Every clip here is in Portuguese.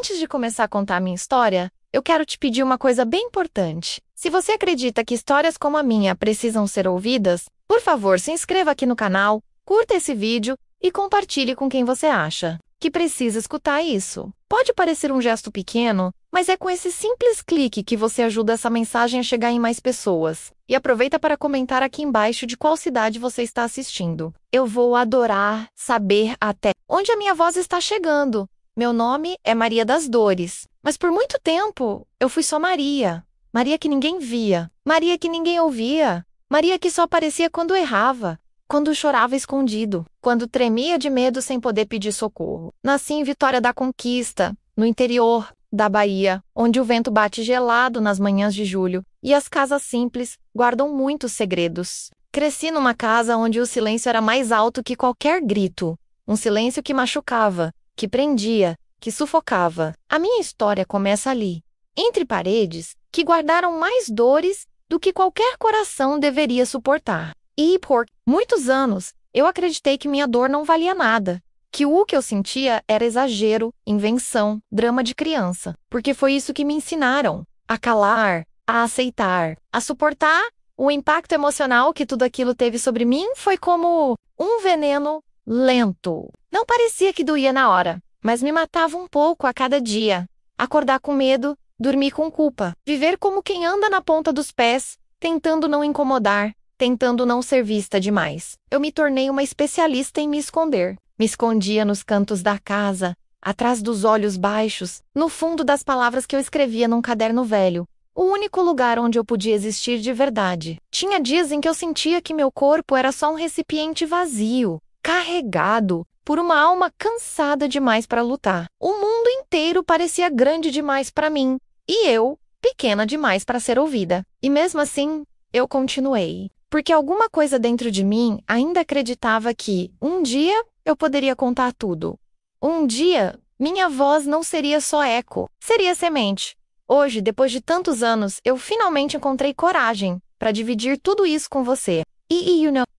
Antes de começar a contar a minha história, eu quero te pedir uma coisa bem importante. Se você acredita que histórias como a minha precisam ser ouvidas, por favor, se inscreva aqui no canal, curta esse vídeo e compartilhe com quem você acha que precisa escutar isso. Pode parecer um gesto pequeno, mas é com esse simples clique que você ajuda essa mensagem a chegar em mais pessoas. E aproveita para comentar aqui embaixo de qual cidade você está assistindo. Eu vou adorar saber até onde a minha voz está chegando. Meu nome é Maria das Dores, mas por muito tempo eu fui só Maria. Maria que ninguém via, Maria que ninguém ouvia, Maria que só aparecia quando errava, quando chorava escondido, quando tremia de medo sem poder pedir socorro. Nasci em Vitória da Conquista, no interior da Bahia, onde o vento bate gelado nas manhãs de julho e as casas simples guardam muitos segredos. Cresci numa casa onde o silêncio era mais alto que qualquer grito, um silêncio que machucava, que prendia, que sufocava. A minha história começa ali, entre paredes que guardaram mais dores do que qualquer coração deveria suportar. E por muitos anos, eu acreditei que minha dor não valia nada, que o que eu sentia era exagero, invenção, drama de criança, porque foi isso que me ensinaram, a calar, a aceitar, a suportar. O impacto emocional que tudo aquilo teve sobre mim foi como um veneno lento. Não parecia que doía na hora, mas me matava um pouco a cada dia. Acordar com medo, dormir com culpa, viver como quem anda na ponta dos pés, tentando não incomodar, tentando não ser vista demais. Eu me tornei uma especialista em me esconder. Me escondia nos cantos da casa, atrás dos olhos baixos, no fundo das palavras que eu escrevia num caderno velho. O único lugar onde eu podia existir de verdade. Tinha dias em que eu sentia que meu corpo era só um recipiente vazio, carregado por uma alma cansada demais para lutar. O mundo inteiro parecia grande demais para mim, e eu, pequena demais para ser ouvida. E mesmo assim, eu continuei. Porque alguma coisa dentro de mim ainda acreditava que, um dia, eu poderia contar tudo. Um dia, minha voz não seria só eco, seria semente. Hoje, depois de tantos anos, eu finalmente encontrei coragem para dividir tudo isso com você.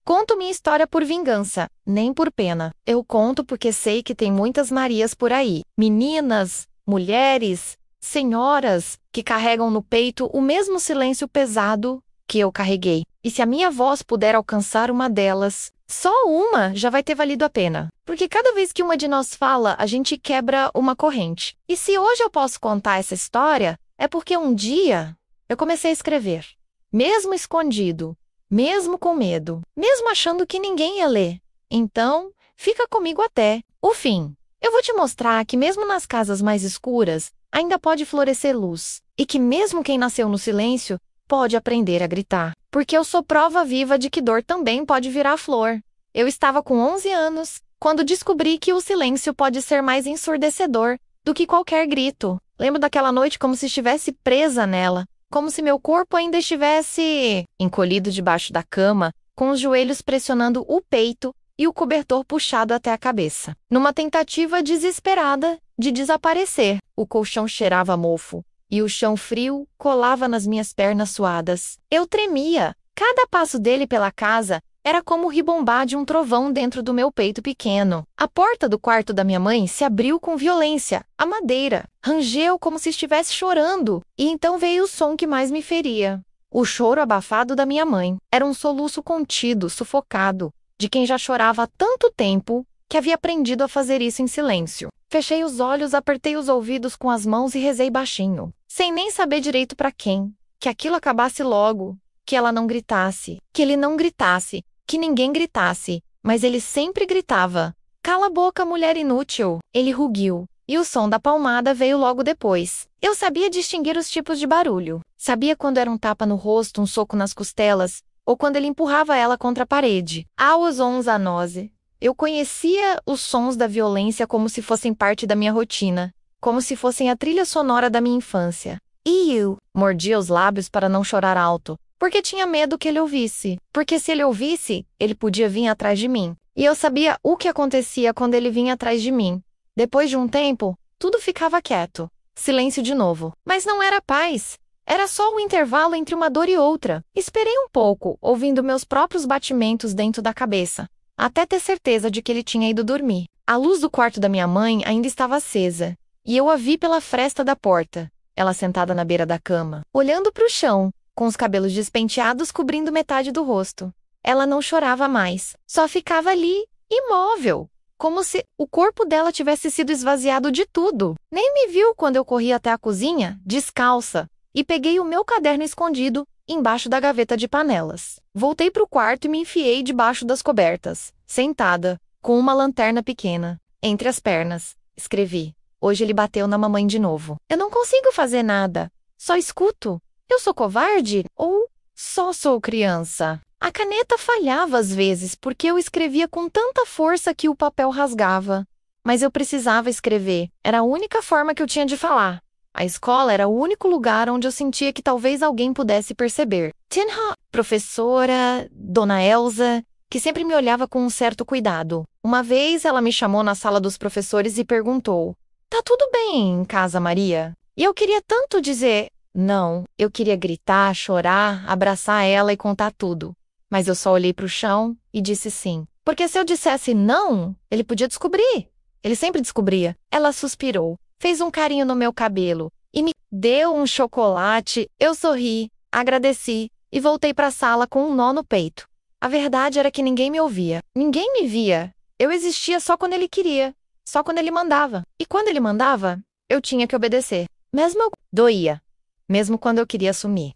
Conto minha história por vingança, nem por pena. Eu conto porque sei que tem muitas Marias por aí. Meninas, mulheres, senhoras que carregam no peito o mesmo silêncio pesado que eu carreguei. E se a minha voz puder alcançar uma delas, só uma já vai ter valido a pena. Porque cada vez que uma de nós fala, a gente quebra uma corrente. E se hoje eu posso contar essa história, é porque um dia eu comecei a escrever. Mesmo escondido, mesmo com medo, mesmo achando que ninguém ia ler. Então, fica comigo até o fim. Eu vou te mostrar que mesmo nas casas mais escuras, ainda pode florescer luz. E que mesmo quem nasceu no silêncio, pode aprender a gritar. Porque eu sou prova viva de que dor também pode virar flor. Eu estava com 11 anos, quando descobri que o silêncio pode ser mais ensurdecedor do que qualquer grito. Lembro daquela noite como se estivesse presa nela, como se meu corpo ainda estivesse encolhido debaixo da cama, com os joelhos pressionando o peito e o cobertor puxado até a cabeça. Numa tentativa desesperada de desaparecer, o colchão cheirava a mofo. E o chão frio colava nas minhas pernas suadas. Eu tremia. Cada passo dele pela casa era como ribombar de um trovão dentro do meu peito pequeno. A porta do quarto da minha mãe se abriu com violência. A madeira rangeu como se estivesse chorando. E então veio o som que mais me feria. O choro abafado da minha mãe. Era um soluço contido, sufocado, de quem já chorava há tanto tempo que havia aprendido a fazer isso em silêncio. Fechei os olhos, apertei os ouvidos com as mãos e rezei baixinho, sem nem saber direito para quem. Que aquilo acabasse logo, que ela não gritasse, que ele não gritasse, que ninguém gritasse, mas ele sempre gritava. Cala a boca, mulher inútil! Ele rugiu, e o som da palmada veio logo depois. Eu sabia distinguir os tipos de barulho. Sabia quando era um tapa no rosto, um soco nas costelas, ou quando ele empurrava ela contra a parede. Aos ons a nose. Eu conhecia os sons da violência como se fossem parte da minha rotina, como se fossem a trilha sonora da minha infância. E eu mordia os lábios para não chorar alto, porque tinha medo que ele ouvisse. Porque se ele ouvisse, ele podia vir atrás de mim. E eu sabia o que acontecia quando ele vinha atrás de mim. Depois de um tempo, tudo ficava quieto. Silêncio de novo. Mas não era paz. Era só o intervalo entre uma dor e outra. Esperei um pouco, ouvindo meus próprios batimentos dentro da cabeça, até ter certeza de que ele tinha ido dormir. A luz do quarto da minha mãe ainda estava acesa, e eu a vi pela fresta da porta. Ela sentada na beira da cama, olhando para o chão, com os cabelos despenteados cobrindo metade do rosto. Ela não chorava mais, só ficava ali, imóvel, como se o corpo dela tivesse sido esvaziado de tudo. Nem me viu quando eu corri até a cozinha, descalça, e peguei o meu caderno escondido embaixo da gaveta de panelas. Voltei para o quarto e me enfiei debaixo das cobertas, sentada, com uma lanterna pequena, entre as pernas. Escrevi. Hoje ele bateu na mamãe de novo. Eu não consigo fazer nada. Só escuto. Eu sou covarde? Ou só sou criança? A caneta falhava às vezes porque eu escrevia com tanta força que o papel rasgava. Mas eu precisava escrever. Era a única forma que eu tinha de falar. A escola era o único lugar onde eu sentia que talvez alguém pudesse perceber. Tinha professora, Dona Elsa, que sempre me olhava com um certo cuidado. Uma vez ela me chamou na sala dos professores e perguntou: "Tá tudo bem em casa, Maria?" E eu queria tanto dizer não, eu queria gritar, chorar, abraçar ela e contar tudo. Mas eu só olhei para o chão e disse sim. Porque se eu dissesse não, ele podia descobrir. Ele sempre descobria. Ela suspirou, fez um carinho no meu cabelo e me deu um chocolate. Eu sorri, agradeci e voltei para a sala com um nó no peito. A verdade era que ninguém me ouvia. Ninguém me via. Eu existia só quando ele queria. Só quando ele mandava. E quando ele mandava, eu tinha que obedecer. Mesmo eu doía. Mesmo quando eu queria sumir.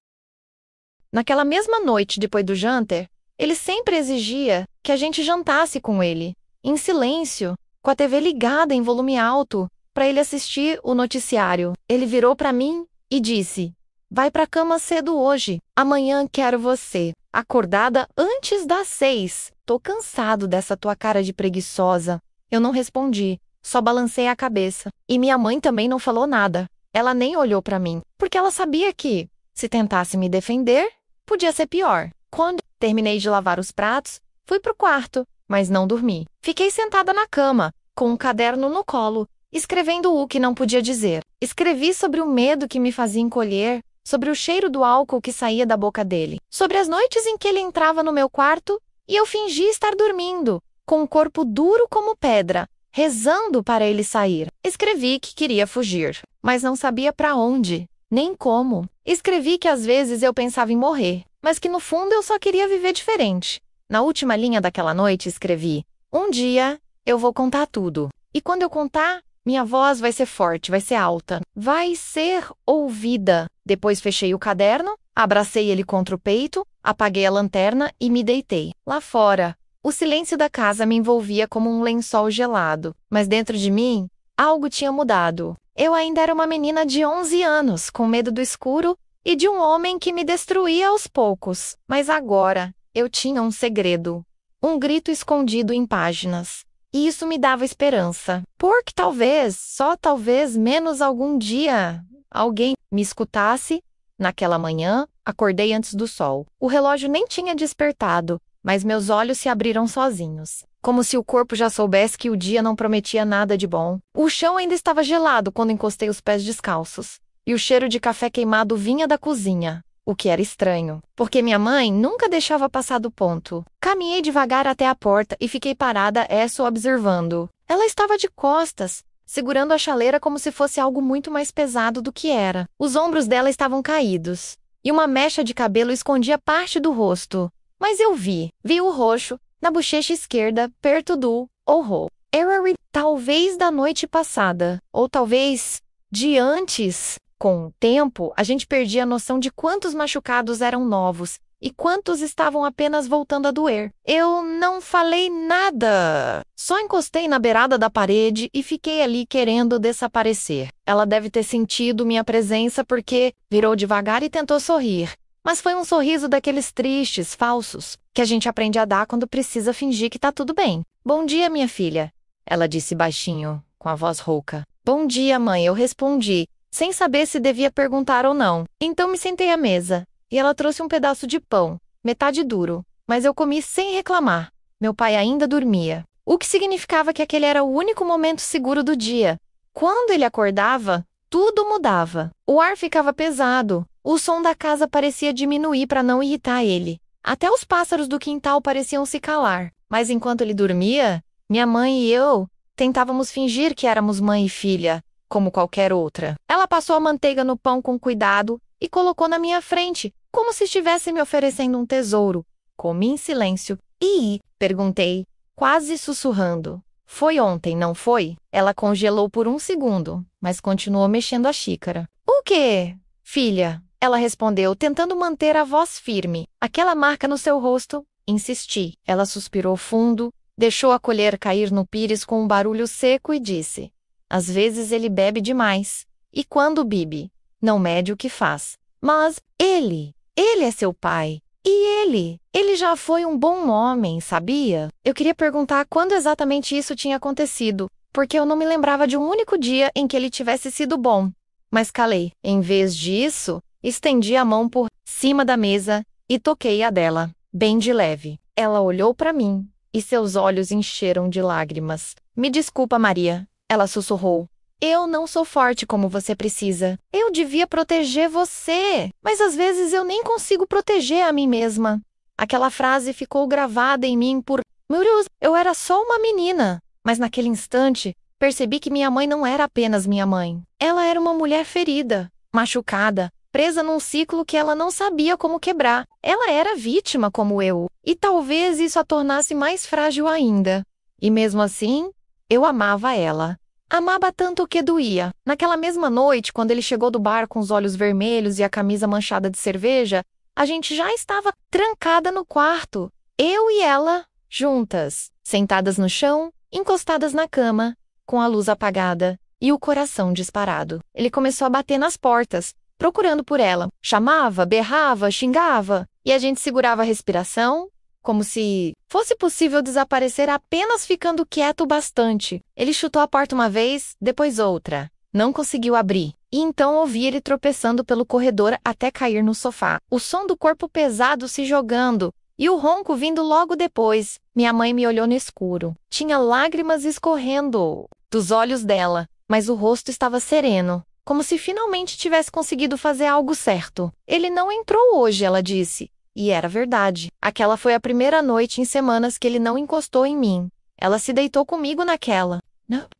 Naquela mesma noite depois do jantar, ele sempre exigia que a gente jantasse com ele, em silêncio, com a TV ligada em volume alto, para ele assistir o noticiário. Ele virou para mim e disse: "Vai pra cama cedo hoje. Amanhã quero você. Acordada antes das 6. Tô cansado dessa tua cara de preguiçosa." Eu não respondi, só balancei a cabeça. E minha mãe também não falou nada. Ela nem olhou para mim, porque ela sabia que, se tentasse me defender, podia ser pior. Quando terminei de lavar os pratos, fui pro quarto, mas não dormi. Fiquei sentada na cama, com um caderno no colo, escrevendo o que não podia dizer. Escrevi sobre o medo que me fazia encolher, sobre o cheiro do álcool que saía da boca dele, sobre as noites em que ele entrava no meu quarto e eu fingia estar dormindo, com o corpo duro como pedra, rezando para ele sair. Escrevi que queria fugir, mas não sabia para onde, nem como. Escrevi que às vezes eu pensava em morrer, mas que no fundo eu só queria viver diferente. Na última linha daquela noite escrevi: "Um dia eu vou contar tudo. E quando eu contar, minha voz vai ser forte, vai ser alta, vai ser ouvida." Depois fechei o caderno, abracei ele contra o peito, apaguei a lanterna e me deitei. Lá fora, o silêncio da casa me envolvia como um lençol gelado, mas dentro de mim, algo tinha mudado. Eu ainda era uma menina de 11 anos, com medo do escuro e de um homem que me destruía aos poucos. Mas agora, eu tinha um segredo. Um grito escondido em páginas. E isso me dava esperança. Porque talvez, só talvez, menos algum dia, alguém me escutasse. Naquela manhã, acordei antes do sol. O relógio nem tinha despertado, mas meus olhos se abriram sozinhos. Como se o corpo já soubesse que o dia não prometia nada de bom. O chão ainda estava gelado quando encostei os pés descalços. E o cheiro de café queimado vinha da cozinha. O que era estranho, porque minha mãe nunca deixava passar do ponto. Caminhei devagar até a porta e fiquei parada só observando. Ela estava de costas, segurando a chaleira como se fosse algo muito mais pesado do que era. Os ombros dela estavam caídos, e uma mecha de cabelo escondia parte do rosto. Mas eu vi o roxo, na bochecha esquerda, perto do orro. Era talvez da noite passada, ou talvez de antes. Com o tempo, a gente perdia a noção de quantos machucados eram novos e quantos estavam apenas voltando a doer. Eu não falei nada. Só encostei na beirada da parede e fiquei ali querendo desaparecer. Ela deve ter sentido minha presença porque virou devagar e tentou sorrir. Mas foi um sorriso daqueles tristes, falsos, que a gente aprende a dar quando precisa fingir que tá tudo bem. "Bom dia, minha filha", ela disse baixinho, com a voz rouca. "Bom dia, mãe", eu respondi, sem saber se devia perguntar ou não. Então me sentei à mesa, e ela trouxe um pedaço de pão, metade duro, mas eu comi sem reclamar. Meu pai ainda dormia, o que significava que aquele era o único momento seguro do dia. Quando ele acordava, tudo mudava. O ar ficava pesado, o som da casa parecia diminuir para não irritar ele. Até os pássaros do quintal pareciam se calar, mas enquanto ele dormia, minha mãe e eu tentávamos fingir que éramos mãe e filha. como qualquer outra. Ela passou a manteiga no pão com cuidado e colocou na minha frente, como se estivesse me oferecendo um tesouro. Comi em silêncio. E, perguntei, quase sussurrando. Foi ontem, não foi? Ela congelou por um segundo, mas continuou mexendo a xícara. O quê, filha? Ela respondeu, tentando manter a voz firme. Aquela marca no seu rosto? Insisti. Ela suspirou fundo, deixou a colher cair no pires com um barulho seco e disse: às vezes ele bebe demais. E quando bebe, não mede o que faz. Mas ele é seu pai. E ele já foi um bom homem, sabia? Eu queria perguntar quando exatamente isso tinha acontecido, porque eu não me lembrava de um único dia em que ele tivesse sido bom. Mas calei. Em vez disso, estendi a mão por cima da mesa e toquei a dela, bem de leve. Ela olhou para mim e seus olhos encheram de lágrimas. Me desculpa, Maria, ela sussurrou. Eu não sou forte como você precisa. Eu devia proteger você, mas às vezes eu nem consigo proteger a mim mesma. Aquela frase ficou gravada em mim por... Meu Deus, eu era só uma menina. Mas naquele instante, percebi que minha mãe não era apenas minha mãe. Ela era uma mulher ferida, machucada, presa num ciclo que ela não sabia como quebrar. Ela era vítima como eu, e talvez isso a tornasse mais frágil ainda. E mesmo assim, eu amava ela. Amava tanto que doía. Naquela mesma noite, quando ele chegou do bar com os olhos vermelhos e a camisa manchada de cerveja, a gente já estava trancada no quarto. Eu e ela, juntas, sentadas no chão, encostadas na cama, com a luz apagada e o coração disparado. Ele começou a bater nas portas, procurando por ela. Chamava, berrava, xingava, e a gente segurava a respiração, como se fosse possível desaparecer apenas ficando quieto o bastante. Ele chutou a porta uma vez, depois outra. Não conseguiu abrir. E então ouvi ele tropeçando pelo corredor até cair no sofá. O som do corpo pesado se jogando e o ronco vindo logo depois. Minha mãe me olhou no escuro. Tinha lágrimas escorrendo dos olhos dela, mas o rosto estava sereno, como se finalmente tivesse conseguido fazer algo certo. Ele não entrou hoje, ela disse. E era verdade. Aquela foi a primeira noite em semanas que ele não encostou em mim. Ela se deitou comigo naquela.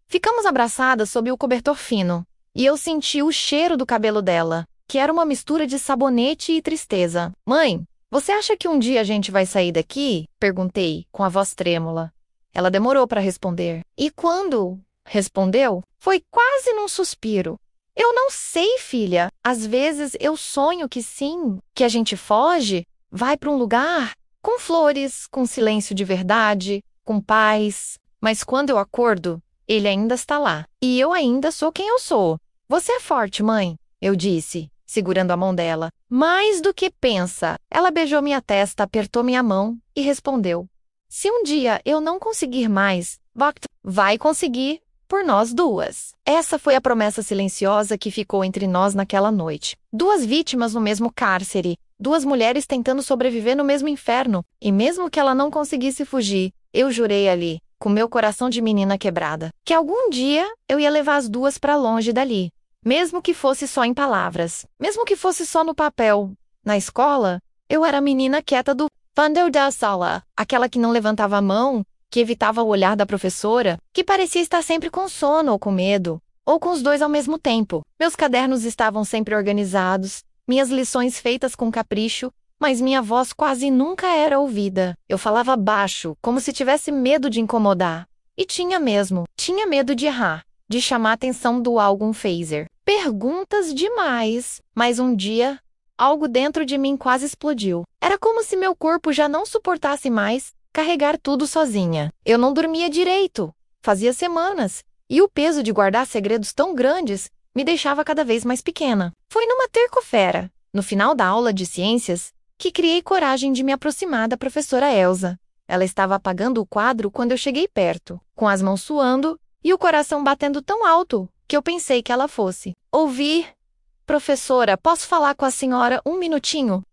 Ficamos abraçadas sob o cobertor fino. E eu senti o cheiro do cabelo dela, que era uma mistura de sabonete e tristeza. Mãe, você acha que um dia a gente vai sair daqui? Perguntei, com a voz trêmula. Ela demorou para responder. E quando? Respondeu. Foi quase num suspiro. Eu não sei, filha. Às vezes eu sonho que sim, que a gente foge. Vai para um lugar com flores, com silêncio de verdade, com paz. Mas quando eu acordo, ele ainda está lá. E eu ainda sou quem eu sou. Você é forte, mãe, eu disse, segurando a mão dela. Mais do que pensa. Ela beijou minha testa, apertou minha mão e respondeu. Se um dia eu não conseguir mais, vai conseguir por nós duas. Essa foi a promessa silenciosa que ficou entre nós naquela noite. Duas vítimas no mesmo cárcere. Duas mulheres tentando sobreviver no mesmo inferno. E mesmo que ela não conseguisse fugir, eu jurei ali, com meu coração de menina quebrada, que algum dia eu ia levar as duas para longe dali. Mesmo que fosse só em palavras. Mesmo que fosse só no papel. Na escola, eu era a menina quieta do fundo da sala. Aquela que não levantava a mão, que evitava o olhar da professora, que parecia estar sempre com sono ou com medo, ou com os dois ao mesmo tempo. Meus cadernos estavam sempre organizados, minhas lições feitas com capricho, mas minha voz quase nunca era ouvida. Eu falava baixo, como se tivesse medo de incomodar. E tinha mesmo. Tinha medo de errar, de chamar a atenção do algum phaser. Perguntas demais. Mas um dia, algo dentro de mim quase explodiu. Era como se meu corpo já não suportasse mais carregar tudo sozinha. Eu não dormia direito. Fazia semanas. E o peso de guardar segredos tão grandes me deixava cada vez mais pequena. Foi numa terça-feira, no final da aula de ciências, que criei coragem de me aproximar da professora Elsa. Ela estava apagando o quadro quando eu cheguei perto, com as mãos suando e o coração batendo tão alto que eu pensei que ela fosse. Ouvi: professora, posso falar com a senhora um minutinho?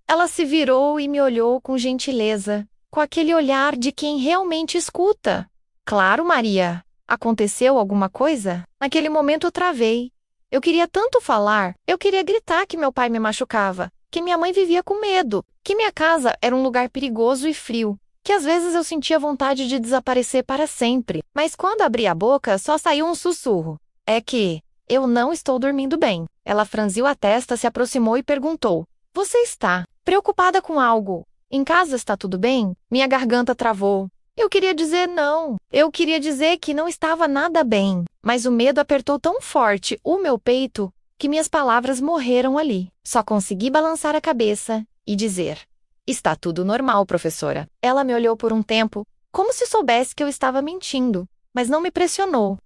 Ela se virou e me olhou com gentileza, com aquele olhar de quem realmente escuta. Claro, Maria. Aconteceu alguma coisa? Naquele momento eu travei. Eu queria tanto falar, eu queria gritar que meu pai me machucava, que minha mãe vivia com medo, que minha casa era um lugar perigoso e frio, que às vezes eu sentia vontade de desaparecer para sempre. Mas quando abri a boca, só saiu um sussurro. É que eu não estou dormindo bem. Ela franziu a testa, se aproximou e perguntou: Você está preocupada com algo? Em casa está tudo bem? Minha garganta travou. Eu queria dizer não. Eu queria dizer que não estava nada bem, mas o medo apertou tão forte o meu peito que minhas palavras morreram ali. Só consegui balançar a cabeça e dizer: Está tudo normal, professora. Ela me olhou por um tempo, como se soubesse que eu estava mentindo, mas não me pressionou.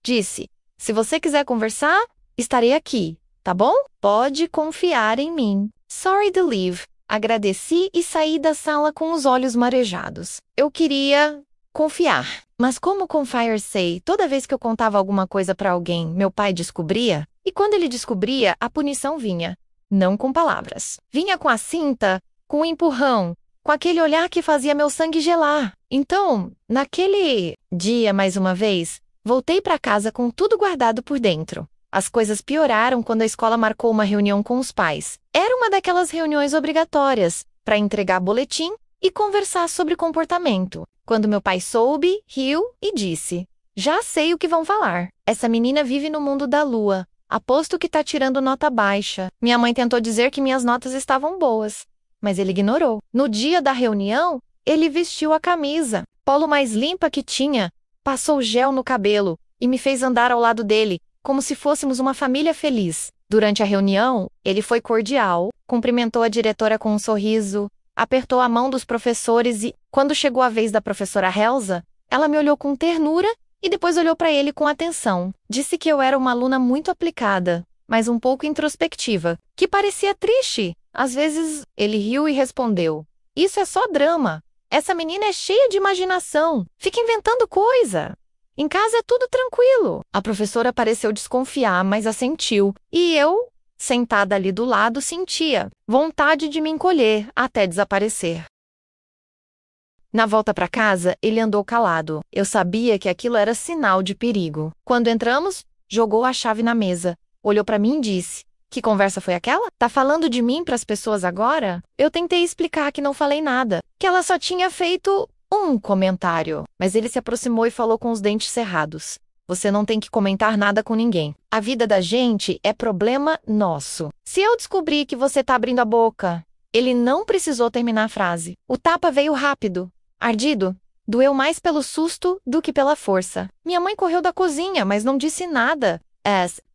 Disse: Se você quiser conversar, estarei aqui, tá bom? Pode confiar em mim. Sorry to leave. Agradeci e saí da sala com os olhos marejados. Eu queria confiar. Mas como com Firesay, toda vez que eu contava alguma coisa para alguém, meu pai descobria, e quando ele descobria, a punição vinha. Não com palavras. Vinha com a cinta, com o empurrão, com aquele olhar que fazia meu sangue gelar. Então, naquele dia, mais uma vez, voltei para casa com tudo guardado por dentro. As coisas pioraram quando a escola marcou uma reunião com os pais. Era uma daquelas reuniões obrigatórias, para entregar boletim e conversar sobre comportamento. Quando meu pai soube, riu e disse: Já sei o que vão falar. Essa menina vive no mundo da lua. Aposto que tá tirando nota baixa. Minha mãe tentou dizer que minhas notas estavam boas, mas ele ignorou. No dia da reunião, ele vestiu a camisa, polo mais limpa que tinha, passou gel no cabelo e me fez andar ao lado dele, como se fôssemos uma família feliz. Durante a reunião, ele foi cordial, cumprimentou a diretora com um sorriso, apertou a mão dos professores e, quando chegou a vez da professora Helza, ela me olhou com ternura e depois olhou para ele com atenção. Disse que eu era uma aluna muito aplicada, mas um pouco introspectiva, que parecia triste. Às vezes, ele riu e respondeu: Isso é só drama. Essa menina é cheia de imaginação. Fica inventando coisa. Em casa é tudo tranquilo. A professora pareceu desconfiar, mas assentiu. E eu, sentada ali do lado, sentia vontade de me encolher até desaparecer. Na volta para casa, ele andou calado. Eu sabia que aquilo era sinal de perigo. Quando entramos, jogou a chave na mesa, olhou para mim e disse: Que conversa foi aquela? Tá falando de mim para as pessoas agora? Eu tentei explicar que não falei nada, que ela só tinha feito um comentário. Mas ele se aproximou e falou com os dentes cerrados: Você não tem que comentar nada com ninguém. A vida da gente é problema nosso. Se eu descobrir que você tá abrindo a boca... Ele não precisou terminar a frase. O tapa veio rápido. Ardido, doeu mais pelo susto do que pela força. Minha mãe correu da cozinha, mas não disse nada.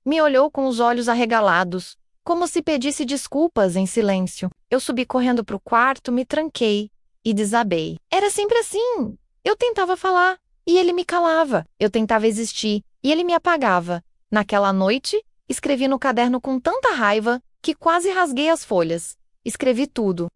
Me olhou com os olhos arregalados, como se pedisse desculpas em silêncio. Eu subi correndo para o quarto, me tranquei e desabei. Era sempre assim. Eu tentava falar e ele me calava. Eu tentava existir e ele me apagava. Naquela noite, escrevi no caderno com tanta raiva que quase rasguei as folhas. Escrevi tudo.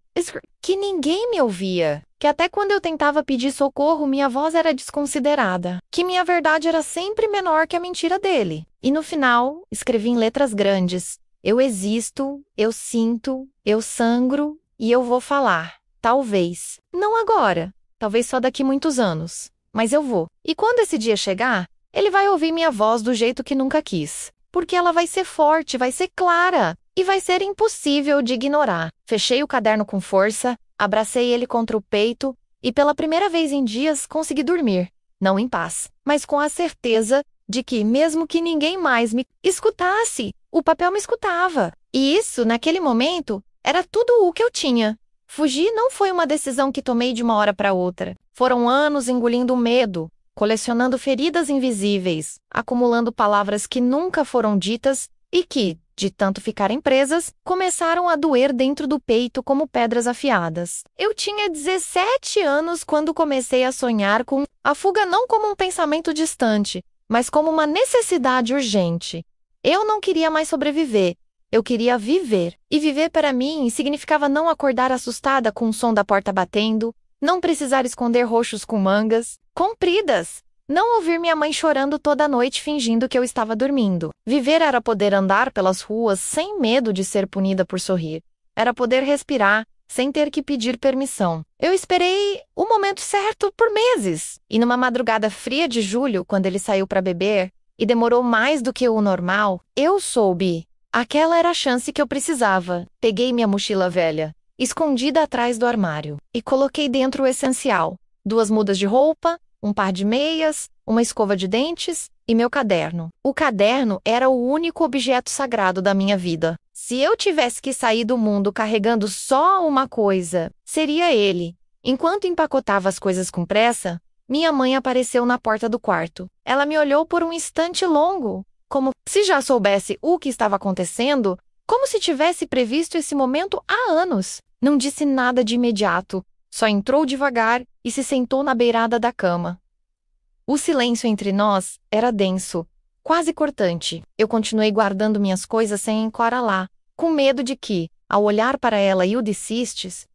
Que ninguém me ouvia. Que até quando eu tentava pedir socorro, minha voz era desconsiderada. Que minha verdade era sempre menor que a mentira dele. E no final, escrevi em letras grandes: Eu existo, eu sinto, eu sangro e eu vou falar. Talvez. Não agora. Talvez só daqui muitos anos. Mas eu vou. E quando esse dia chegar, ele vai ouvir minha voz do jeito que nunca quis. Porque ela vai ser forte, vai ser clara. E vai ser impossível de ignorar. Fechei o caderno com força, abracei ele contra o peito e pela primeira vez em dias consegui dormir. Não em paz, mas com a certeza de que, mesmo que ninguém mais me escutasse, o papel me escutava. E isso, naquele momento, era tudo o que eu tinha. Fugir não foi uma decisão que tomei de uma hora para outra. Foram anos engolindo o medo, colecionando feridas invisíveis, acumulando palavras que nunca foram ditas e que, de tanto ficarem presas, começaram a doer dentro do peito como pedras afiadas. Eu tinha 17 anos quando comecei a sonhar com a fuga não como um pensamento distante, mas como uma necessidade urgente. Eu não queria mais sobreviver, eu queria viver. E viver para mim significava não acordar assustada com o som da porta batendo, não precisar esconder roxos com mangas compridas. Não ouvir minha mãe chorando toda noite fingindo que eu estava dormindo. Viver era poder andar pelas ruas sem medo de ser punida por sorrir. Era poder respirar sem ter que pedir permissão. Eu esperei o momento certo por meses. E numa madrugada fria de julho, quando ele saiu para beber, e demorou mais do que o normal, eu soube. Aquela era a chance que eu precisava. Peguei minha mochila velha, escondida atrás do armário, e coloquei dentro o essencial: 2 mudas de roupa, um par de meias, uma escova de dentes e meu caderno. O caderno era o único objeto sagrado da minha vida. Se eu tivesse que sair do mundo carregando só uma coisa, seria ele. Enquanto empacotava as coisas com pressa, minha mãe apareceu na porta do quarto. Ela me olhou por um instante longo, como se já soubesse o que estava acontecendo, como se tivesse previsto esse momento há anos. Não disse nada de imediato, só entrou devagar e se sentou na beirada da cama. O silêncio entre nós era denso, quase cortante. Eu continuei guardando minhas coisas sem encorar lá, com medo de que, ao olhar para ela e o desistes,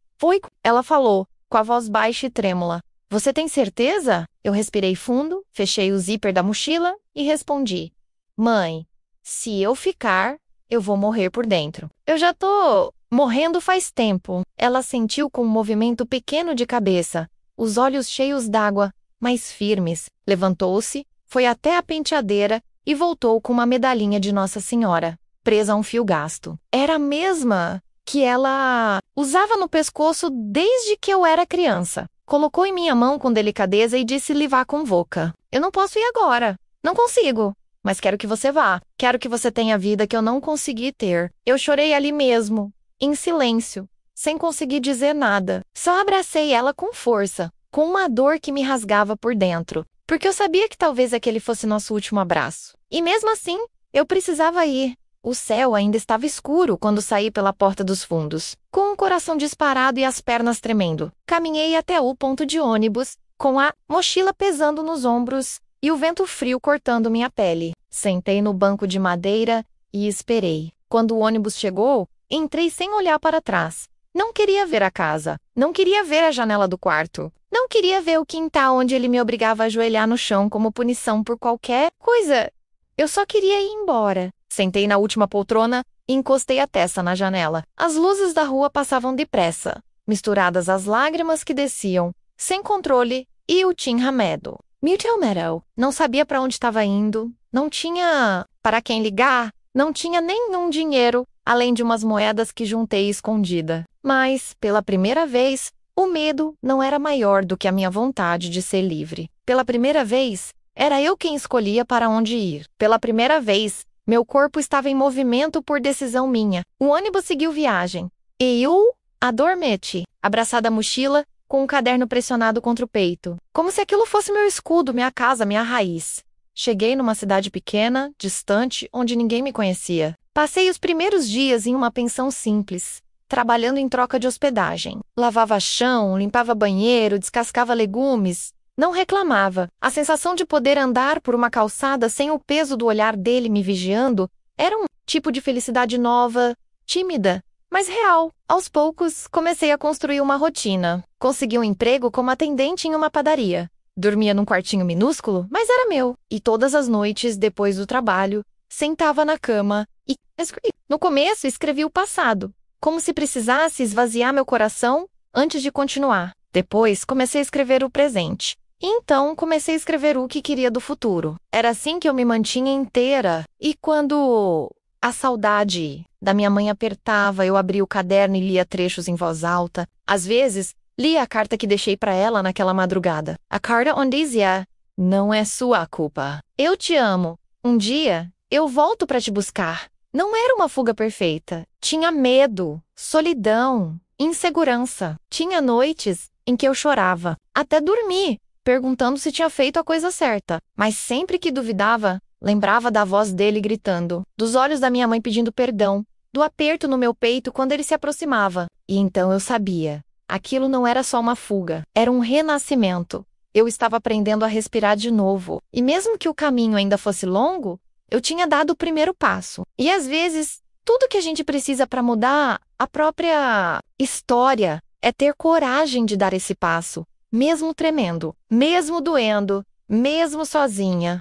ela falou, com a voz baixa e trêmula. Você tem certeza? Eu respirei fundo, fechei o zíper da mochila e respondi. Mãe, se eu ficar, eu vou morrer por dentro. Eu já tô morrendo faz tempo. Ela sentiu com um movimento pequeno de cabeça, os olhos cheios d'água, mas firmes. Levantou-se, foi até a penteadeira e voltou com uma medalhinha de Nossa Senhora, presa a um fio gasto. Era a mesma que ela usava no pescoço desde que eu era criança. Colocou em minha mão com delicadeza e disse-lhe vá com Voca. Eu não posso ir agora. Não consigo. Mas quero que você vá. Quero que você tenha a vida que eu não consegui ter. Eu chorei ali mesmo, em silêncio, sem conseguir dizer nada. Só abracei ela com força, com uma dor que me rasgava por dentro, porque eu sabia que talvez aquele fosse nosso último abraço. E mesmo assim, eu precisava ir. O céu ainda estava escuro quando saí pela porta dos fundos, com o coração disparado e as pernas tremendo. Caminhei até o ponto de ônibus, com a mochila pesando nos ombros e o vento frio cortando minha pele. Sentei no banco de madeira e esperei. Quando o ônibus chegou, entrei sem olhar para trás. Não queria ver a casa. Não queria ver a janela do quarto. Não queria ver o quintal onde ele me obrigava a ajoelhar no chão como punição por qualquer coisa. Eu só queria ir embora. Sentei na última poltrona e encostei a testa na janela. As luzes da rua passavam depressa, misturadas às lágrimas que desciam, sem controle, e o Tinha medo. Myrtle Meadow. Não sabia para onde estava indo, não tinha para quem ligar, não tinha nenhum dinheiro, além de umas moedas que juntei escondida. Mas, pela primeira vez, o medo não era maior do que a minha vontade de ser livre. Pela primeira vez, era eu quem escolhia para onde ir. Pela primeira vez, meu corpo estava em movimento por decisão minha. O ônibus seguiu viagem. E eu adormeci, abraçada à mochila, com um caderno pressionado contra o peito. Como se aquilo fosse meu escudo, minha casa, minha raiz. Cheguei numa cidade pequena, distante, onde ninguém me conhecia. Passei os primeiros dias em uma pensão simples, trabalhando em troca de hospedagem. Lavava chão, limpava banheiro, descascava legumes. Não reclamava. A sensação de poder andar por uma calçada sem o peso do olhar dele me vigiando era um tipo de felicidade nova, tímida, mas real. Aos poucos, comecei a construir uma rotina. Consegui um emprego como atendente em uma padaria. Dormia num quartinho minúsculo, mas era meu. E todas as noites, depois do trabalho, sentava na cama e escrevi. No começo, escrevi o passado, como se precisasse esvaziar meu coração antes de continuar. Depois, comecei a escrever o presente. E então, comecei a escrever o que queria do futuro. Era assim que eu me mantinha inteira. E quando a saudade da minha mãe apertava, eu abria o caderno e lia trechos em voz alta. Às vezes, lia a carta que deixei para ela naquela madrugada. A carta onde dizia: não é sua culpa. Eu te amo. Um dia, eu volto para te buscar. Não era uma fuga perfeita. Tinha medo, solidão, insegurança. Tinha noites em que eu chorava, até dormir, perguntando se tinha feito a coisa certa. Mas sempre que duvidava, lembrava da voz dele gritando, dos olhos da minha mãe pedindo perdão, do aperto no meu peito quando ele se aproximava. E então eu sabia. Aquilo não era só uma fuga, era um renascimento. Eu estava aprendendo a respirar de novo. E mesmo que o caminho ainda fosse longo, eu tinha dado o primeiro passo. E às vezes, tudo que a gente precisa para mudar a própria história é ter coragem de dar esse passo, mesmo tremendo, mesmo doendo, mesmo sozinha.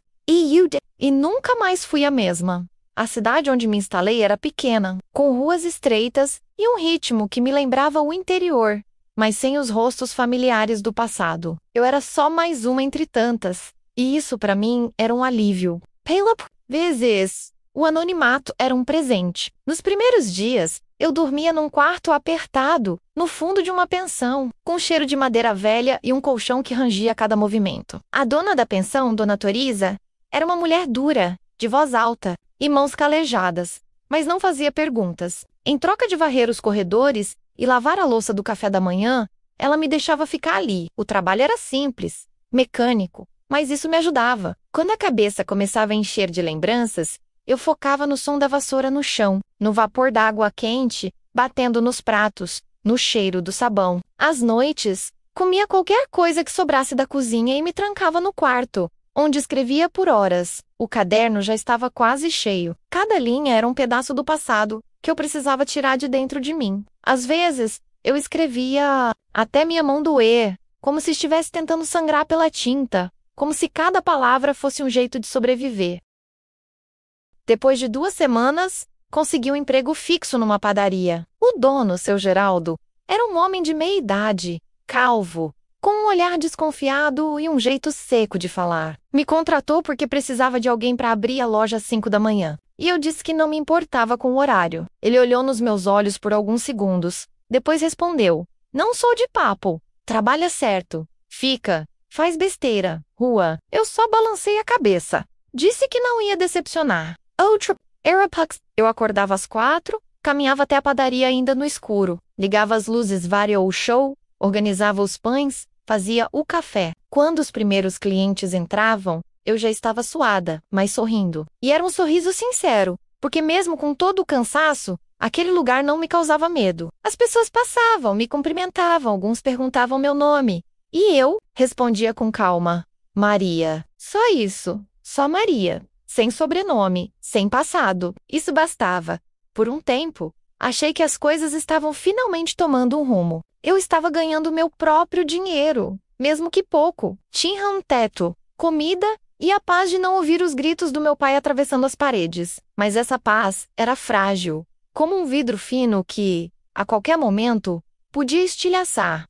E nunca mais fui a mesma. A cidade onde me instalei era pequena, com ruas estreitas e um ritmo que me lembrava o interior, mas sem os rostos familiares do passado. Eu era só mais uma entre tantas, e isso para mim era um alívio. Pelas vezes, o anonimato era um presente. Nos primeiros dias, Eu dormia num quarto apertado, no fundo de uma pensão, com cheiro de madeira velha e um colchão que rangia a cada movimento. A dona da pensão, Dona Torisa, era uma mulher dura, de voz alta e mãos calejadas, mas não fazia perguntas. Em troca de varrer os corredores e lavar a louça do café da manhã, ela me deixava ficar ali. O trabalho era simples, mecânico, mas isso me ajudava. Quando a cabeça começava a encher de lembranças, eu focava no som da vassoura no chão, no vapor da água quente batendo nos pratos, no cheiro do sabão. Às noites, comia qualquer coisa que sobrasse da cozinha e me trancava no quarto, onde escrevia por horas. O caderno já estava quase cheio. Cada linha era um pedaço do passado que eu precisava tirar de dentro de mim. Às vezes, eu escrevia até minha mão doer, como se estivesse tentando sangrar pela tinta, como se cada palavra fosse um jeito de sobreviver. Depois de 2 semanas, consegui um emprego fixo numa padaria. O dono, seu Geraldo, era um homem de meia idade, calvo, com um olhar desconfiado e um jeito seco de falar. Me contratou porque precisava de alguém para abrir a loja às 5 da manhã. E eu disse que não me importava com o horário. Ele olhou nos meus olhos por alguns segundos. Depois respondeu: "Não sou de papo. Trabalha certo. Fica. Faz besteira. Rua." Eu só balancei a cabeça. Disse que não ia decepcionar. Eu acordava às 4, caminhava até a padaria ainda no escuro, ligava as luzes Vario Show, organizava os pães, fazia o café. Quando os primeiros clientes entravam, eu já estava suada, mas sorrindo. E era um sorriso sincero, porque mesmo com todo o cansaço, aquele lugar não me causava medo. As pessoas passavam, me cumprimentavam, alguns perguntavam meu nome. E eu respondia com calma: "Maria." Só isso, só Maria. Sem sobrenome, sem passado. Isso bastava. Por um tempo, achei que as coisas estavam finalmente tomando um rumo. Eu estava ganhando meu próprio dinheiro, mesmo que pouco. Tinha um teto, comida e a paz de não ouvir os gritos do meu pai atravessando as paredes. Mas essa paz era frágil, como um vidro fino que, a qualquer momento, podia estilhaçar.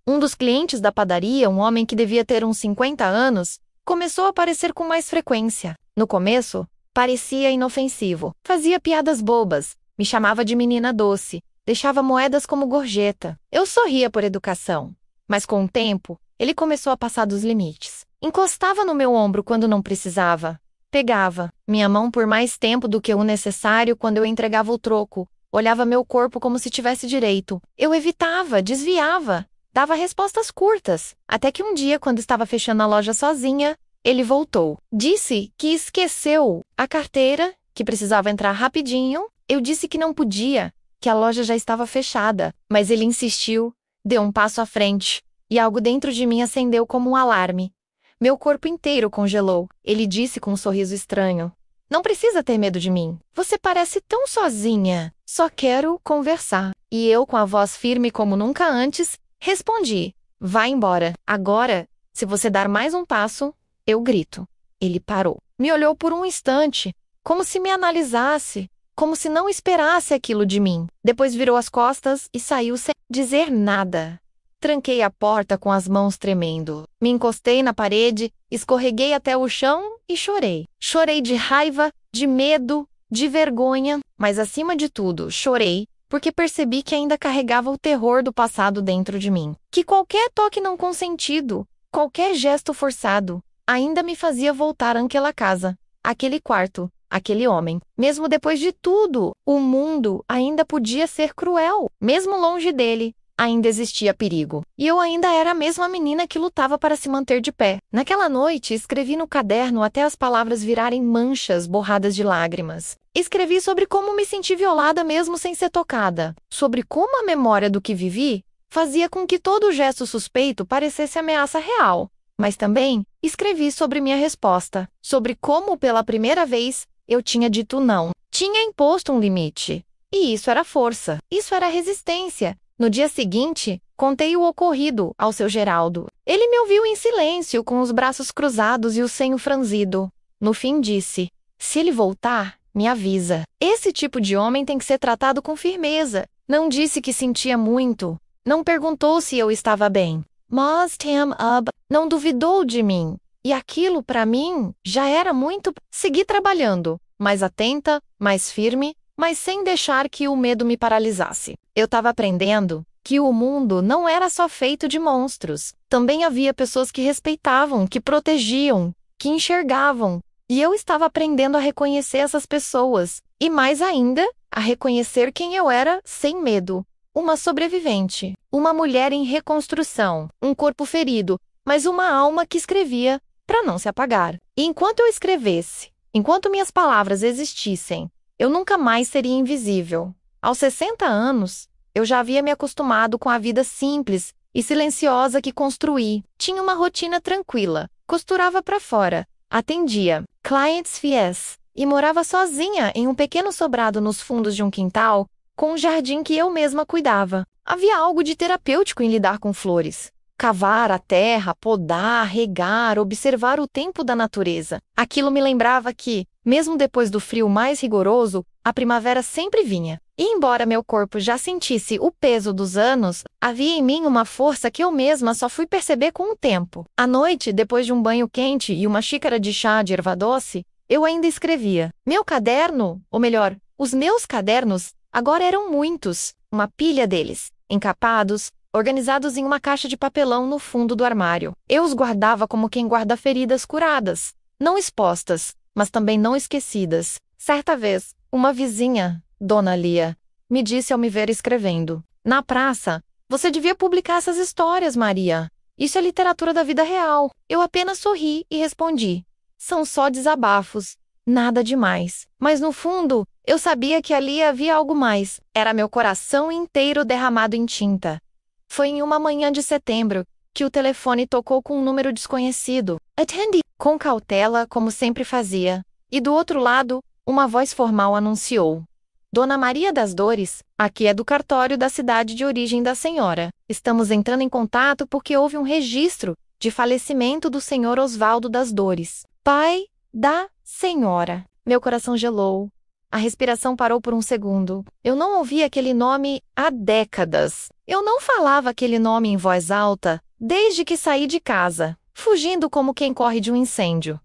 Um dos clientes da padaria, um homem que devia ter uns 50 anos, começou a aparecer com mais frequência. No começo, parecia inofensivo. Fazia piadas bobas, me chamava de menina doce, deixava moedas como gorjeta. Eu sorria por educação. Mas com o tempo, ele começou a passar dos limites. Encostava no meu ombro quando não precisava. Pegava minha mão por mais tempo do que o necessário quando eu entregava o troco. Olhava meu corpo como se tivesse direito. Eu evitava, desviava, dava respostas curtas. Até que um dia, quando estava fechando a loja sozinha, ele voltou. Disse que esqueceu a carteira, que precisava entrar rapidinho. Eu disse que não podia, que a loja já estava fechada. Mas ele insistiu, deu um passo à frente, e algo dentro de mim acendeu como um alarme. Meu corpo inteiro congelou. Ele disse com um sorriso estranho: "Não precisa ter medo de mim. Você parece tão sozinha. Só quero conversar." E eu, com a voz firme como nunca antes, respondi: "Vá embora. Agora, se você dar mais um passo, eu grito." Ele parou. Me olhou por um instante, como se me analisasse, como se não esperasse aquilo de mim. Depois virou as costas e saiu sem dizer nada. Tranquei a porta com as mãos tremendo. Me encostei na parede, escorreguei até o chão e chorei. Chorei de raiva, de medo, de vergonha, mas acima de tudo, chorei porque percebi que ainda carregava o terror do passado dentro de mim. Que qualquer toque não consentido, qualquer gesto forçado, ainda me fazia voltar àquela casa, aquele quarto, aquele homem. Mesmo depois de tudo, o mundo ainda podia ser cruel. Mesmo longe dele, ainda existia perigo. E eu ainda era a mesma menina que lutava para se manter de pé. Naquela noite, escrevi no caderno até as palavras virarem manchas borradas de lágrimas. Escrevi sobre como me senti violada mesmo sem ser tocada. Sobre como a memória do que vivi fazia com que todo gesto suspeito parecesse ameaça real. Mas também escrevi sobre minha resposta, sobre como, pela primeira vez, eu tinha dito não. Tinha imposto um limite. E isso era força, isso era resistência. No dia seguinte, contei o ocorrido ao seu Geraldo. Ele me ouviu em silêncio, com os braços cruzados e o senho franzido. No fim disse: "Se ele voltar, me avisa." Esse tipo de homem tem que ser tratado com firmeza. Não disse que sentia muito. Não perguntou se eu estava bem. Mossed him up. Não duvidou de mim. E aquilo, para mim, já era muito. Segui trabalhando, mais atenta, mais firme, mas sem deixar que o medo me paralisasse. Eu estava aprendendo que o mundo não era só feito de monstros. Também havia pessoas que respeitavam, que protegiam, que enxergavam. E eu estava aprendendo a reconhecer essas pessoas. E mais ainda, a reconhecer quem eu era sem medo. Uma sobrevivente, uma mulher em reconstrução, um corpo ferido, mas uma alma que escrevia para não se apagar. E enquanto eu escrevesse, enquanto minhas palavras existissem, eu nunca mais seria invisível. Aos 60 anos, eu já havia me acostumado com a vida simples e silenciosa que construí. Tinha uma rotina tranquila, costurava para fora, atendia clientes fiéis e morava sozinha em um pequeno sobrado nos fundos de um quintal, com um jardim que eu mesma cuidava. Havia algo de terapêutico em lidar com flores. Cavar a terra, podar, regar, observar o tempo da natureza. Aquilo me lembrava que, mesmo depois do frio mais rigoroso, a primavera sempre vinha. E embora meu corpo já sentisse o peso dos anos, havia em mim uma força que eu mesma só fui perceber com o tempo. À noite, depois de um banho quente e uma xícara de chá de erva doce, eu ainda escrevia. Meu caderno, ou melhor, os meus cadernos, agora eram muitos, uma pilha deles, encapados, organizados em uma caixa de papelão no fundo do armário. Eu os guardava como quem guarda feridas curadas, não expostas, mas também não esquecidas. Certa vez, uma vizinha, Dona Lia, me disse ao me ver escrevendo: "Na praça, você devia publicar essas histórias, Maria. Isso é literatura da vida real." Eu apenas sorri e respondi: "São só desabafos, nada demais." Mas no fundo, eu sabia que ali havia algo mais. Era meu coração inteiro derramado em tinta. Foi em uma manhã de setembro que o telefone tocou com um número desconhecido. Atendi com cautela, como sempre fazia. E do outro lado, uma voz formal anunciou: "Dona Maria das Dores, aqui é do cartório da cidade de origem da senhora. Estamos entrando em contato porque houve um registro de falecimento do senhor Osvaldo das Dores, pai da senhora." Meu coração gelou. A respiração parou por um segundo. Eu não ouvia aquele nome há décadas. Eu não falava aquele nome em voz alta desde que saí de casa, fugindo como quem corre de um incêndio.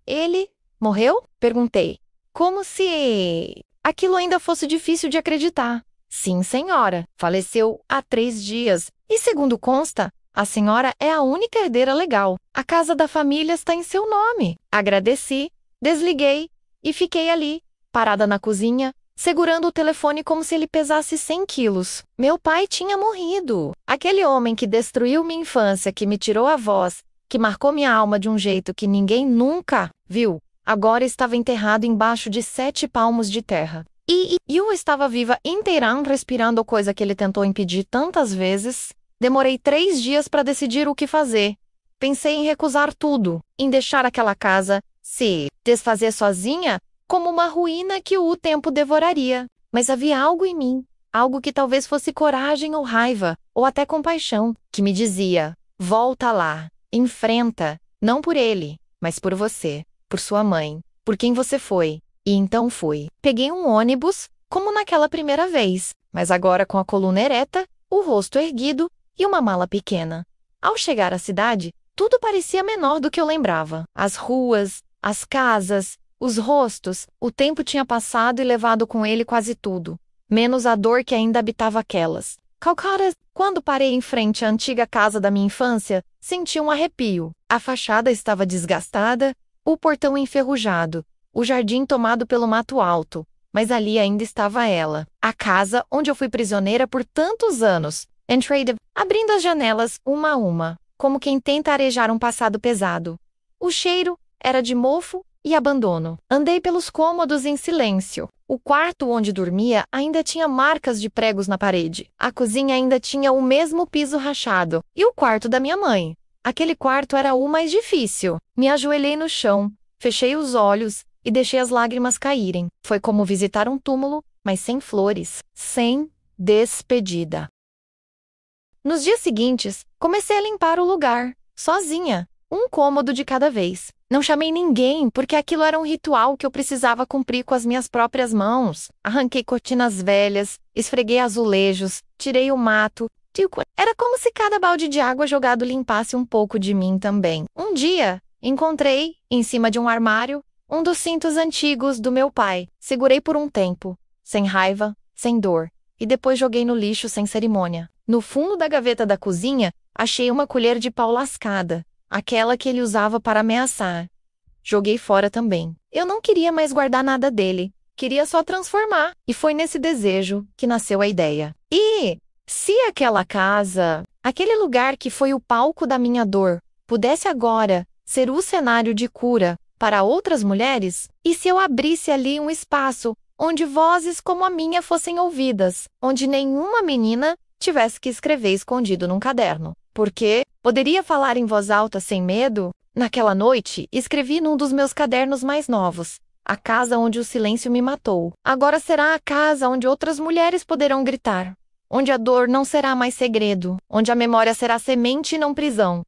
"Ele morreu?" perguntei. Como se aquilo ainda fosse difícil de acreditar. "Sim, senhora. Faleceu há 3 dias. E segundo consta, a senhora é a única herdeira legal. A casa da família está em seu nome." Agradeci, desliguei e fiquei ali, parada na cozinha, segurando o telefone como se ele pesasse 100 quilos. Meu pai tinha morrido. Aquele homem que destruiu minha infância, que me tirou a voz, que marcou minha alma de um jeito que ninguém nunca viu, agora estava enterrado embaixo de 7 palmos de terra. E eu estava viva inteirão, respirando, coisa que ele tentou impedir tantas vezes. Demorei 3 dias para decidir o que fazer. Pensei em recusar tudo, em deixar aquela casa se desfazer sozinha, como uma ruína que o tempo devoraria. Mas havia algo em mim, algo que talvez fosse coragem ou raiva, ou até compaixão, que me dizia: "Volta lá, enfrenta, não por ele, mas por você, por sua mãe, por quem você foi." E então fui. Peguei um ônibus, como naquela primeira vez, mas agora com a coluna ereta, o rosto erguido e uma mala pequena. Ao chegar à cidade, tudo parecia menor do que eu lembrava. As ruas, as casas, os rostos, o tempo tinha passado e levado com ele quase tudo, menos a dor que ainda habitava aquelas. Calcaras, quando parei em frente à antiga casa da minha infância, senti um arrepio. A fachada estava desgastada, o portão enferrujado, o jardim tomado pelo mato alto, mas ali ainda estava ela, a casa onde eu fui prisioneira por tantos anos. Entrei, abrindo as janelas uma a uma, como quem tenta arejar um passado pesado. O cheiro era de mofo e abandono. Andei pelos cômodos em silêncio. O quarto onde dormia ainda tinha marcas de pregos na parede. A cozinha ainda tinha o mesmo piso rachado. E o quarto da minha mãe? Aquele quarto era o mais difícil. Me ajoelhei no chão, fechei os olhos e deixei as lágrimas caírem. Foi como visitar um túmulo, mas sem flores, sem despedida. Nos dias seguintes, comecei a limpar o lugar, sozinha, um cômodo de cada vez. Não chamei ninguém, porque aquilo era um ritual que eu precisava cumprir com as minhas próprias mãos. Arranquei cortinas velhas, esfreguei azulejos, tirei o mato. Era como se cada balde de água jogado limpasse um pouco de mim também. Um dia, encontrei, em cima de um armário, um dos cintos antigos do meu pai. Segurei por um tempo. sem raiva, sem dor, e depois joguei no lixo sem cerimônia. No fundo da gaveta da cozinha, achei uma colher de pau lascada, aquela que ele usava para ameaçar. Joguei fora também. Eu não queria mais guardar nada dele, queria só transformar, e foi nesse desejo que nasceu a ideia. E se aquela casa, aquele lugar que foi o palco da minha dor, pudesse agora ser o cenário de cura para outras mulheres? E se eu abrisse ali um espaço onde vozes como a minha fossem ouvidas, onde nenhuma menina tivesse que escrever escondido num caderno? Porque poderia falar em voz alta sem medo? Naquela noite, escrevi num dos meus cadernos mais novos: a casa onde o silêncio me matou. Agora será a casa onde outras mulheres poderão gritar, onde a dor não será mais segredo, onde a memória será semente e não prisão.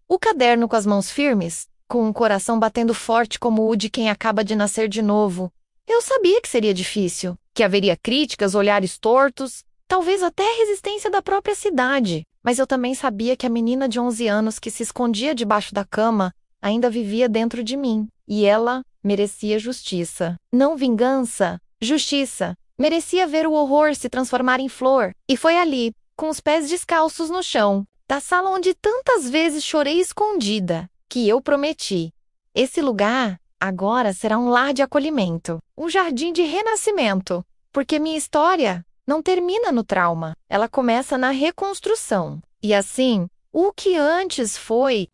O caderno com as mãos firmes, com um coração batendo forte como o de quem acaba de nascer de novo. Eu sabia que seria difícil, que haveria críticas, olhares tortos, talvez até resistência da própria cidade, mas eu também sabia que a menina de 11 anos que se escondia debaixo da cama ainda vivia dentro de mim, e ela merecia justiça. Não vingança, justiça. Merecia ver o horror se transformar em flor. E foi ali, com os pés descalços no chão, da sala onde tantas vezes chorei escondida, que eu prometi: esse lugar agora será um lar de acolhimento, um jardim de renascimento, porque minha história não termina no trauma, ela começa na reconstrução. E assim, o que antes foi,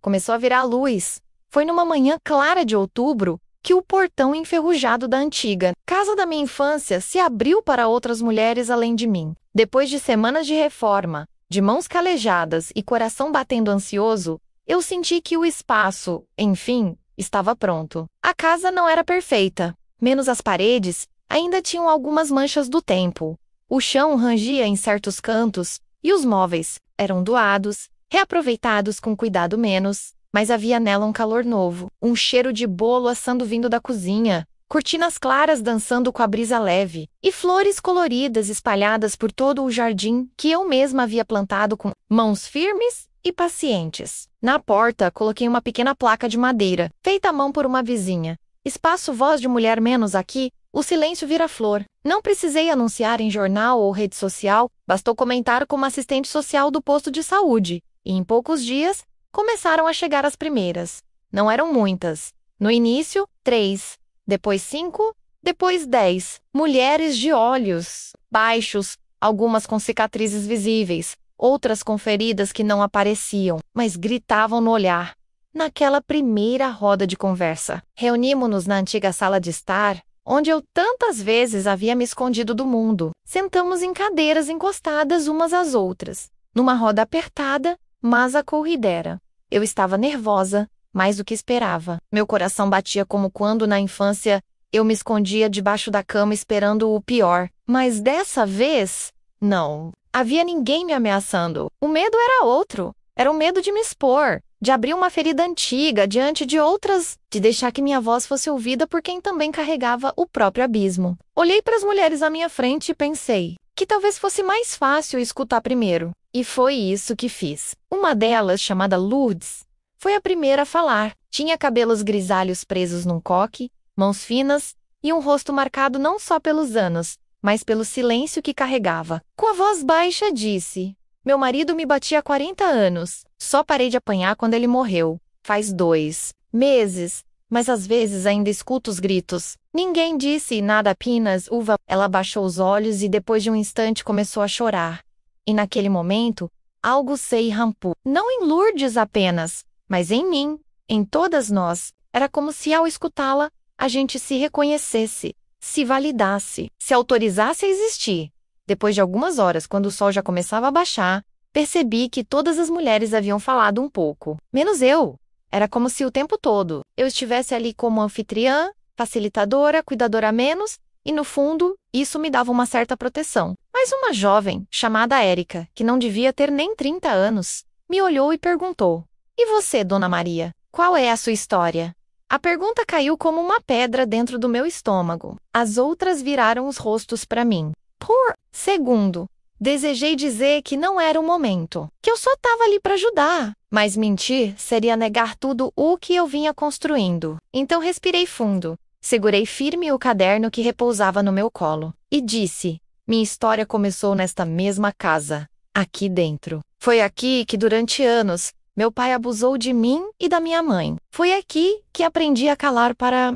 começou a virar luz. Foi numa manhã clara de outubro que o portão enferrujado da antiga casa da minha infância se abriu para outras mulheres além de mim. Depois de semanas de reforma, de mãos calejadas e coração batendo ansioso, eu senti que o espaço, enfim, estava pronto. A casa não era perfeita, menos as paredes, ainda tinham algumas manchas do tempo. O chão rangia em certos cantos, e os móveis eram doados, reaproveitados com cuidado menos, mas havia nela um calor novo, um cheiro de bolo assando vindo da cozinha, cortinas claras dançando com a brisa leve, e flores coloridas espalhadas por todo o jardim que eu mesma havia plantado com mãos firmes e pacientes. Na porta, coloquei uma pequena placa de madeira, feita à mão por uma vizinha. Espaço voz de mulher menos aqui, o silêncio vira flor. Não precisei anunciar em jornal ou rede social, bastou comentar como assistente social do posto de saúde, e em poucos dias, começaram a chegar as primeiras. Não eram muitas. No início, 3, depois 5, depois 10. Mulheres de olhos baixos, algumas com cicatrizes visíveis, outras com feridas que não apareciam, mas gritavam no olhar. Naquela primeira roda de conversa, reunimos-nos na antiga sala de estar, onde eu tantas vezes havia me escondido do mundo. Sentamos em cadeiras encostadas umas às outras, numa roda apertada, mas acorridera. Eu estava nervosa, mais do que esperava. Meu coração batia como quando, na infância, eu me escondia debaixo da cama esperando o pior. Mas dessa vez, não. Havia ninguém me ameaçando. O medo era outro. Era o medo de me expor, de abrir uma ferida antiga diante de outras, de deixar que minha voz fosse ouvida por quem também carregava o próprio abismo. Olhei para as mulheres à minha frente e pensei que talvez fosse mais fácil escutar primeiro. E foi isso que fiz. Uma delas, chamada Lourdes, foi a primeira a falar. Tinha cabelos grisalhos presos num coque, mãos finas e um rosto marcado não só pelos anos, mas pelo silêncio que carregava. Com a voz baixa disse: meu marido me batia há 40 anos. Só parei de apanhar quando ele morreu. Faz 2 meses, mas às vezes ainda escuto os gritos. Ninguém disse nada, apenas uva. Ela baixou os olhos e depois de um instante começou a chorar. E naquele momento, algo se irrampou. Não em Lourdes apenas, mas em mim, em todas nós. Era como se ao escutá-la, a gente se reconhecesse, se validasse, se autorizasse a existir. Depois de algumas horas, quando o sol já começava a baixar, percebi que todas as mulheres haviam falado um pouco. Menos eu. Era como se o tempo todo eu estivesse ali como anfitriã, facilitadora, cuidadora menos, e no fundo, isso me dava uma certa proteção. Mas uma jovem, chamada Érica, que não devia ter nem 30 anos, me olhou e perguntou: e você, Dona Maria, qual é a sua história? A pergunta caiu como uma pedra dentro do meu estômago. As outras viraram os rostos para mim. Por segundo, desejei dizer que não era o momento, que eu só estava ali para ajudar, mas mentir seria negar tudo o que eu vinha construindo. Então respirei fundo, Segurei firme o caderno que repousava no meu colo e disse: minha história começou nesta mesma casa, aqui dentro. Foi aqui que, durante anos, meu pai abusou de mim e da minha mãe. Foi aqui que aprendi a calar para...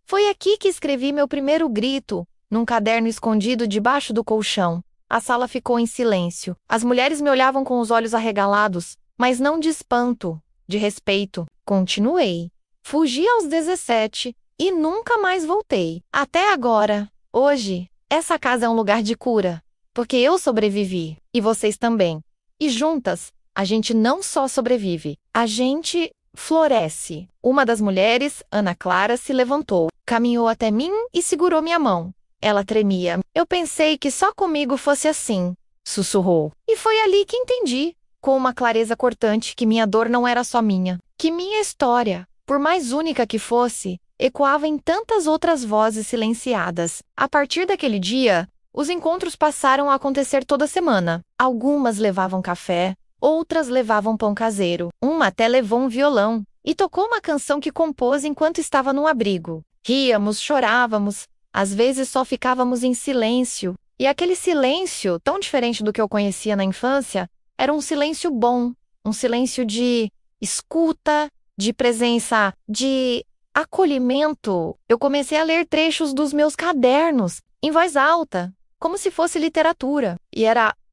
Foi aqui que escrevi meu primeiro grito, num caderno escondido debaixo do colchão. A sala ficou em silêncio. As mulheres me olhavam com os olhos arregalados, mas não de espanto, de respeito. Continuei. Fugi aos 17 e nunca mais voltei. Até agora. Hoje, essa casa é um lugar de cura, porque eu sobrevivi, e vocês também. E juntas, a gente não só sobrevive, a gente floresce. Uma das mulheres, Ana Clara, se levantou, caminhou até mim e segurou minha mão. Ela tremia. Eu pensei que só comigo fosse assim, sussurrou. E foi ali que entendi, com uma clareza cortante, que minha dor não era só minha, que minha história, por mais única que fosse, ecoava em tantas outras vozes silenciadas. A partir daquele dia, os encontros passaram a acontecer toda semana. Algumas levavam café, outras levavam pão caseiro. Uma até levou um violão e tocou uma canção que compôs enquanto estava no abrigo. Ríamos, chorávamos, às vezes só ficávamos em silêncio. E aquele silêncio, tão diferente do que eu conhecia na infância, era um silêncio bom, um silêncio de escuta, de presença, de acolhimento. Eu comecei a ler trechos dos meus cadernos, em voz alta, como se fosse literatura. E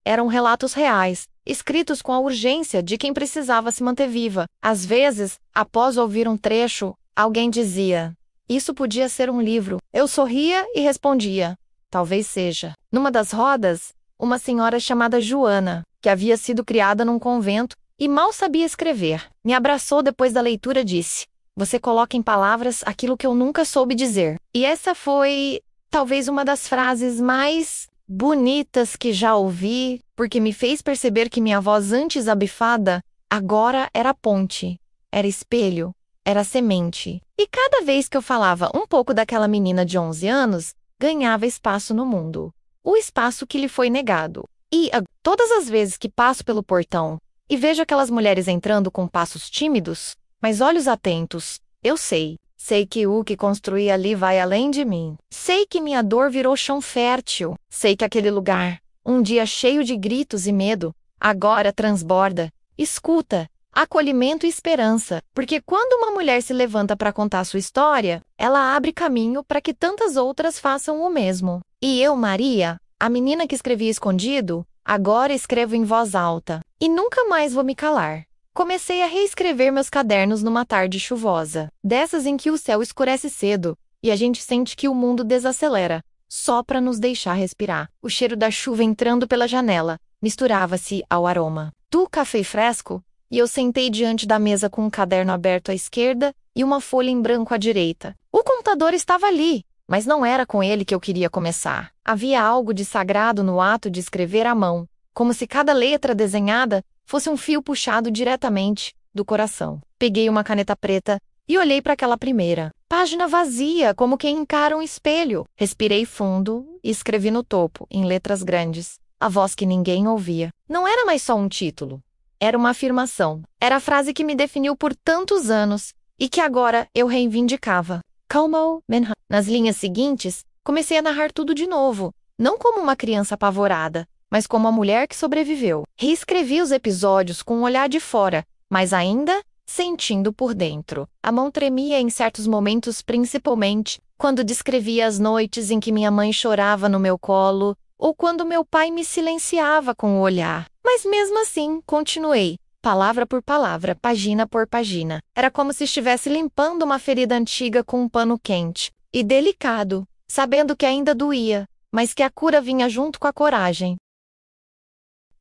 eram relatos reais, escritos com a urgência de quem precisava se manter viva. Às vezes, após ouvir um trecho, alguém dizia: isso podia ser um livro. Eu sorria e respondia: talvez seja. Numa das rodas, uma senhora chamada Joana, que havia sido criada num convento e mal sabia escrever, me abraçou depois da leitura e disse: você coloca em palavras aquilo que eu nunca soube dizer. E essa foi, talvez, uma das frases mais bonitas que já ouvi, porque me fez perceber que minha voz antes abafada, agora era ponte, era espelho, era semente. E cada vez que eu falava um pouco daquela menina de 11 anos, ganhava espaço no mundo. O espaço que lhe foi negado. E todas as vezes que passo pelo portão e vejo aquelas mulheres entrando com passos tímidos, mas olhos atentos, eu sei que o que construí ali vai além de mim. Sei que minha dor virou chão fértil. Sei que aquele lugar, um dia cheio de gritos e medo, agora transborda escuta, acolhimento e esperança. Porque quando uma mulher se levanta para contar sua história, ela abre caminho para que tantas outras façam o mesmo. E eu, Maria, a menina que escrevia escondido, agora escrevo em voz alta. E nunca mais vou me calar. Comecei a reescrever meus cadernos numa tarde chuvosa, dessas em que o céu escurece cedo e a gente sente que o mundo desacelera, só para nos deixar respirar. O cheiro da chuva entrando pela janela misturava-se ao aroma do café fresco, e eu sentei diante da mesa com um caderno aberto à esquerda e uma folha em branco à direita. O computador estava ali, mas não era com ele que eu queria começar. Havia algo de sagrado no ato de escrever à mão, como se cada letra desenhada fosse um fio puxado diretamente do coração. Peguei uma caneta preta e olhei para aquela primeira página vazia, como quem encara um espelho. Respirei fundo e escrevi no topo, em letras grandes, a voz que ninguém ouvia. Não era mais só um título. Era uma afirmação. Era a frase que me definiu por tantos anos e que agora eu reivindicava. Como Menha. Nas linhas seguintes, comecei a narrar tudo de novo, não como uma criança apavorada, mas como a mulher que sobreviveu. Reescrevi os episódios com um olhar de fora, mas ainda sentindo por dentro. A mão tremia em certos momentos, principalmente quando descrevia as noites em que minha mãe chorava no meu colo, ou quando meu pai me silenciava com o olhar. Mas mesmo assim, continuei, palavra por palavra, página por página. Era como se estivesse limpando uma ferida antiga com um pano quente e delicado, sabendo que ainda doía, mas que a cura vinha junto com a coragem.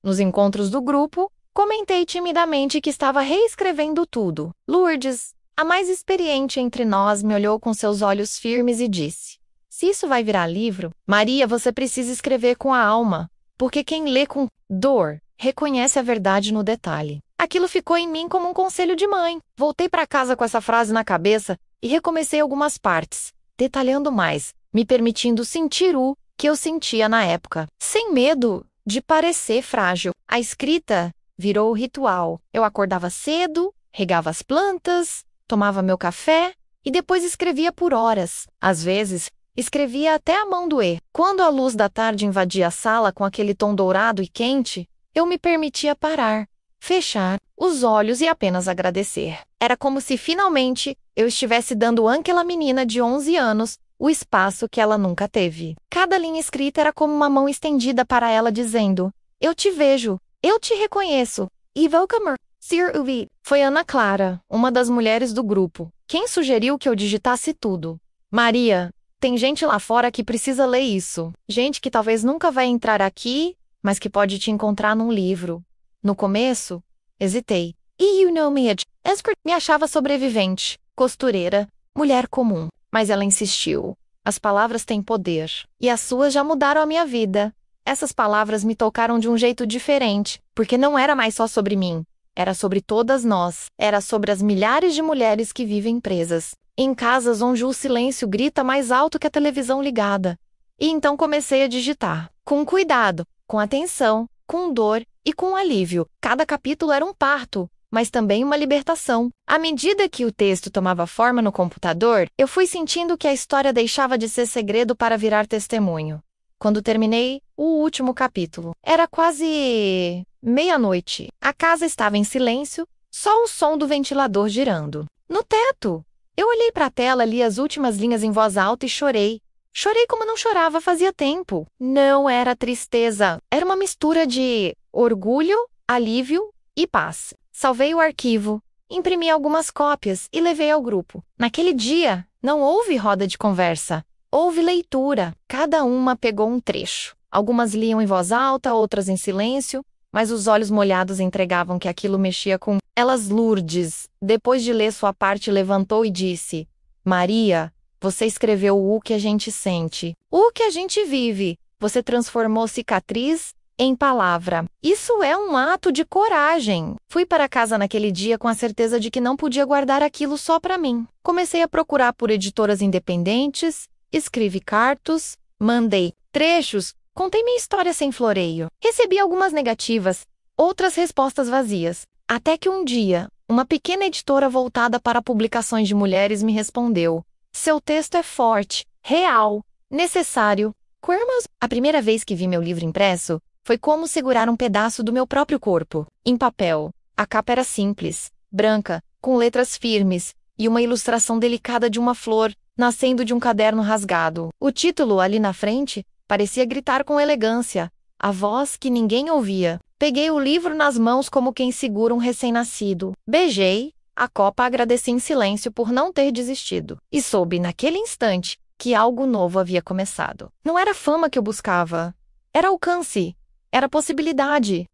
Nos encontros do grupo, comentei timidamente que estava reescrevendo tudo. Lourdes, a mais experiente entre nós, me olhou com seus olhos firmes e disse: se isso vai virar livro, Maria, você precisa escrever com a alma, porque quem lê com dor reconhece a verdade no detalhe. Aquilo ficou em mim como um conselho de mãe. Voltei para casa com essa frase na cabeça e recomecei algumas partes, detalhando mais, me permitindo sentir o que eu sentia na época, sem medo de parecer frágil. A escrita virou ritual. Eu acordava cedo, regava as plantas, tomava meu café e depois escrevia por horas. Às vezes, escrevia até a mão doer. Quando a luz da tarde invadia a sala com aquele tom dourado e quente, eu me permitia parar, fechar os olhos e apenas agradecer. Era como se finalmente eu estivesse dando àquela menina de 11 anos o espaço que ela nunca teve. Cada linha escrita era como uma mão estendida para ela dizendo: eu te vejo, eu te reconheço. E welcome, Sir Uvi. Foi Ana Clara, uma das mulheres do grupo, quem sugeriu que eu digitasse tudo. Maria, tem gente lá fora que precisa ler isso. Gente que talvez nunca vai entrar aqui, mas que pode te encontrar num livro. No começo, hesitei. E you know me, Escort me achava sobrevivente, costureira, mulher comum. Mas ela insistiu. As palavras têm poder. E as suas já mudaram a minha vida. Essas palavras me tocaram de um jeito diferente, porque não era mais só sobre mim. Era sobre todas nós. Era sobre as milhares de mulheres que vivem presas, em casas onde o silêncio grita mais alto que a televisão ligada. E então comecei a digitar. Com cuidado, com atenção, com dor e com alívio. Cada capítulo era um parto, mas também uma libertação. À medida que o texto tomava forma no computador, eu fui sentindo que a história deixava de ser segredo para virar testemunho. Quando terminei o último capítulo, era quase meia-noite. A casa estava em silêncio, só o som do ventilador girando. No teto! Eu olhei para a tela, li as últimas linhas em voz alta e chorei. Chorei como não chorava fazia tempo. Não era tristeza, era uma mistura de orgulho, alívio e paz. Salvei o arquivo, imprimi algumas cópias e levei ao grupo. Naquele dia, não houve roda de conversa. Houve leitura. Cada uma pegou um trecho. Algumas liam em voz alta, outras em silêncio, mas os olhos molhados entregavam que aquilo mexia com elas. Lourdes, depois de ler sua parte, levantou e disse: Maria, você escreveu o que a gente sente, o que a gente vive. Você transformou cicatriz em palavra. Isso é um ato de coragem. Fui para casa naquele dia com a certeza de que não podia guardar aquilo só para mim. Comecei a procurar por editoras independentes, escrevi cartas, mandei trechos, contei minha história sem floreio. Recebi algumas negativas, outras respostas vazias. Até que um dia, uma pequena editora voltada para publicações de mulheres me respondeu: seu texto é forte, real, necessário. Quermas. A primeira vez que vi meu livro impresso, foi como segurar um pedaço do meu próprio corpo, em papel. A capa era simples, branca, com letras firmes, e uma ilustração delicada de uma flor, nascendo de um caderno rasgado. O título, ali na frente, parecia gritar com elegância, a voz que ninguém ouvia. Peguei o livro nas mãos como quem segura um recém-nascido. Beijei a copa, agradeci em silêncio por não ter desistido. E soube, naquele instante, que algo novo havia começado. Não era fama que eu buscava, era alcance. Era possibilidade.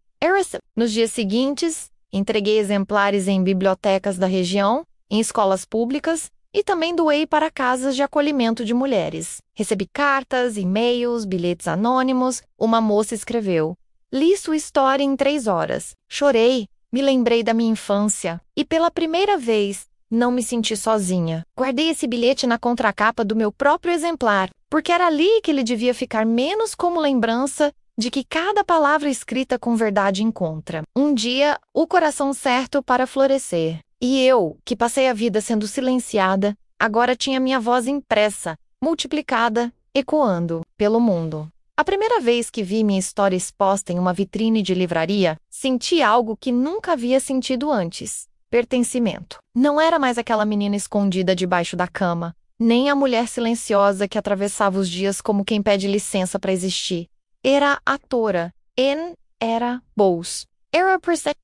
Nos dias seguintes, entreguei exemplares em bibliotecas da região, em escolas públicas e também doei para casas de acolhimento de mulheres. Recebi cartas, e-mails, bilhetes anônimos. Uma moça escreveu: li sua história em 3 horas. Chorei, me lembrei da minha infância e pela primeira vez não me senti sozinha. Guardei esse bilhete na contracapa do meu próprio exemplar, porque era ali que ele devia ficar menos como lembrança de que cada palavra escrita com verdade encontra, um dia, o coração certo para florescer. E eu, que passei a vida sendo silenciada, agora tinha minha voz impressa, multiplicada, ecoando pelo mundo. A primeira vez que vi minha história exposta em uma vitrine de livraria, senti algo que nunca havia sentido antes: pertencimento. Não era mais aquela menina escondida debaixo da cama, nem a mulher silenciosa que atravessava os dias como quem pede licença para existir. Era a Tora. Era Bowles.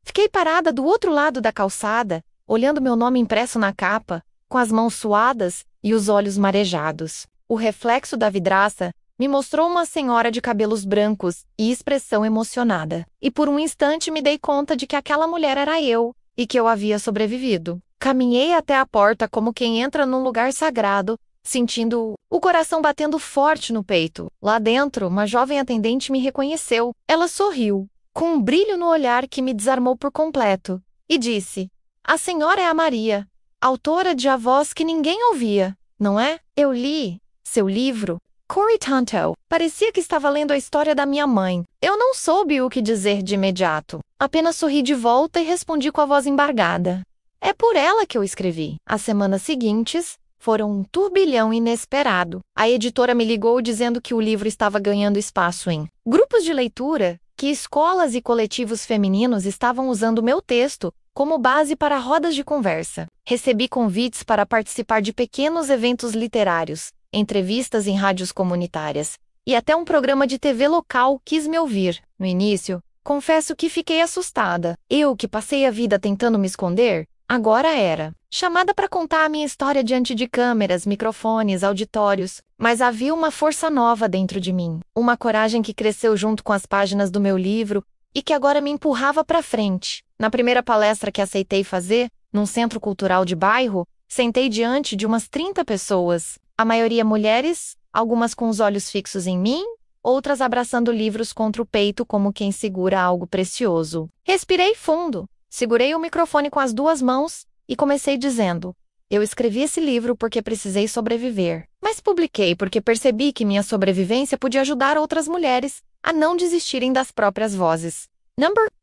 Fiquei parada do outro lado da calçada, olhando meu nome impresso na capa, com as mãos suadas e os olhos marejados. O reflexo da vidraça me mostrou uma senhora de cabelos brancos e expressão emocionada. E por um instante me dei conta de que aquela mulher era eu e que eu havia sobrevivido. Caminhei até a porta como quem entra num lugar sagrado, sentindo o coração batendo forte no peito. Lá dentro, uma jovem atendente me reconheceu. Ela sorriu, com um brilho no olhar que me desarmou por completo, e disse: a senhora é a Maria, autora de A Voz que Ninguém Ouvia, não é? Eu li seu livro, Corrie Tanto. Parecia que estava lendo a história da minha mãe. Eu não soube o que dizer de imediato. Apenas sorri de volta e respondi com a voz embargada: é por ela que eu escrevi. As semanas seguintes Foram um turbilhão inesperado. A editora me ligou dizendo que o livro estava ganhando espaço em grupos de leitura, que escolas e coletivos femininos estavam usando meu texto como base para rodas de conversa. Recebi convites para participar de pequenos eventos literários, entrevistas em rádios comunitárias, e até um programa de TV local quis me ouvir. No início, confesso que fiquei assustada. Eu, que passei a vida tentando me esconder, agora era chamada para contar a minha história diante de câmeras, microfones, auditórios, mas havia uma força nova dentro de mim, uma coragem que cresceu junto com as páginas do meu livro e que agora me empurrava para frente. Na primeira palestra que aceitei fazer, num centro cultural de bairro, sentei diante de umas 30 pessoas, a maioria mulheres, algumas com os olhos fixos em mim, outras abraçando livros contra o peito como quem segura algo precioso. Respirei fundo, segurei o microfone com as duas mãos e comecei dizendo: eu escrevi esse livro porque precisei sobreviver, mas publiquei porque percebi que minha sobrevivência podia ajudar outras mulheres a não desistirem das próprias vozes.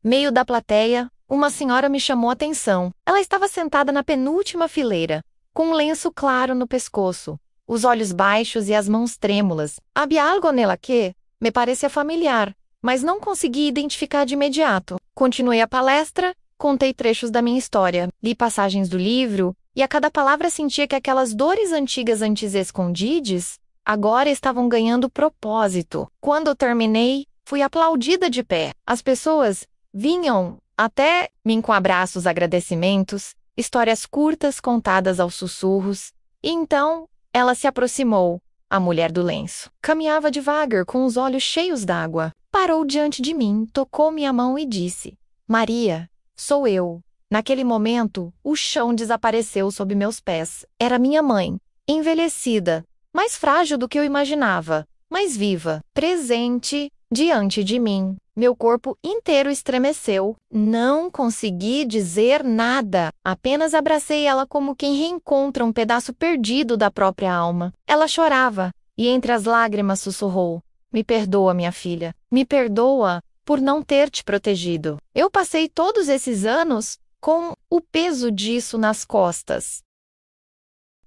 Meio da plateia, uma senhora me chamou a atenção. Ela estava sentada na penúltima fileira, com um lenço claro no pescoço, os olhos baixos e as mãos trêmulas. Havia algo nela que me parecia familiar, mas não consegui identificar de imediato. Continuei a palestra, contei trechos da minha história, li passagens do livro, e a cada palavra sentia que aquelas dores antigas antes escondidas agora estavam ganhando propósito. Quando terminei, fui aplaudida de pé. As pessoas vinham até mim com abraços, agradecimentos, histórias curtas contadas aos sussurros. E então, ela se aproximou, a mulher do lenço. Caminhava devagar, com os olhos cheios d'água. Parou diante de mim, tocou minha mão e disse: Maria, sou eu. Naquele momento, o chão desapareceu sob meus pés. Era minha mãe, envelhecida, mais frágil do que eu imaginava, mas viva, presente, diante de mim. Meu corpo inteiro estremeceu. Não consegui dizer nada. Apenas abracei ela como quem reencontra um pedaço perdido da própria alma. Ela chorava, e entre as lágrimas sussurrou: me perdoa, minha filha. Me perdoa por não ter te protegido. Eu passei todos esses anos com o peso disso nas costas.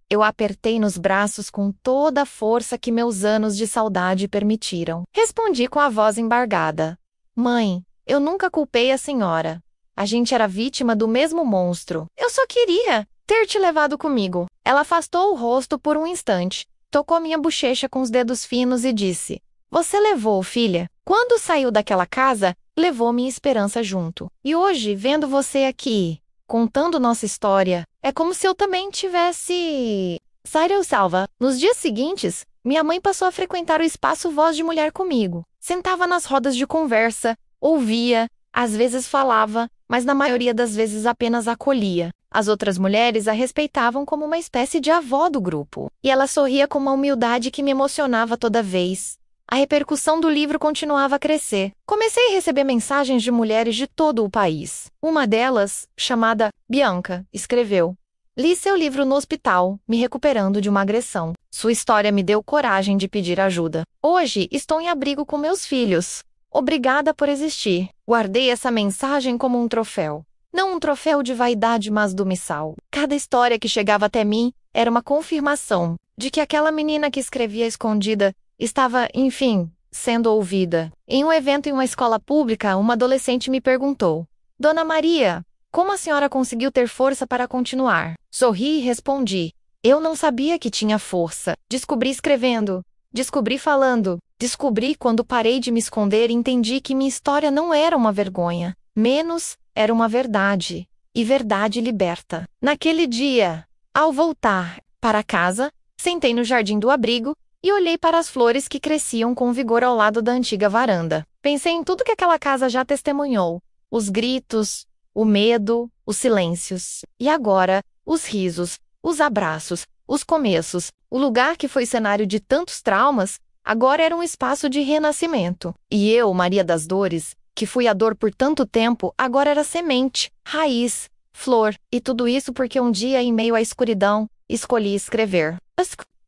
Eu a apertei nos braços com toda a força que meus anos de saudade permitiram. Respondi com a voz embargada: Mãe, eu nunca culpei a senhora. A gente era vítima do mesmo monstro. Eu só queria ter te levado comigo. Ela afastou o rosto por um instante, tocou minha bochecha com os dedos finos e disse: Você levou, filha. Quando saiu daquela casa, levou minha esperança junto. E hoje, vendo você aqui, contando nossa história, é como se eu também tivesse saído salva. Nos dias seguintes, minha mãe passou a frequentar o espaço Voz de Mulher comigo. Sentava nas rodas de conversa, ouvia, às vezes falava, mas na maioria das vezes apenas acolhia. As outras mulheres a respeitavam como uma espécie de avó do grupo. E ela sorria com uma humildade que me emocionava toda vez. A repercussão do livro continuava a crescer. Comecei a receber mensagens de mulheres de todo o país. Uma delas, chamada Bianca, escreveu: Li seu livro no hospital, me recuperando de uma agressão. Sua história me deu coragem de pedir ajuda. Hoje estou em abrigo com meus filhos. Obrigada por existir. Guardei essa mensagem como um troféu. Não um troféu de vaidade, mas do missal. Cada história que chegava até mim era uma confirmação de que aquela menina que escrevia escondida estava, enfim, sendo ouvida. Em um evento em uma escola pública, uma adolescente me perguntou: Dona Maria, como a senhora conseguiu ter força para continuar? Sorri e respondi: eu não sabia que tinha força. Descobri escrevendo. Descobri falando. Descobri quando parei de me esconder e entendi que minha história não era uma vergonha. Menos, era uma verdade. E verdade liberta. Naquele dia, ao voltar para casa, sentei no jardim do abrigo e olhei para as flores que cresciam com vigor ao lado da antiga varanda. Pensei em tudo que aquela casa já testemunhou: os gritos, o medo, os silêncios. E agora, os risos, os abraços, os começos. O lugar que foi cenário de tantos traumas, agora era um espaço de renascimento. E eu, Maria das Dores, que fui a dor por tanto tempo, agora era semente, raiz, flor. E tudo isso porque um dia, em meio à escuridão, escolhi escrever.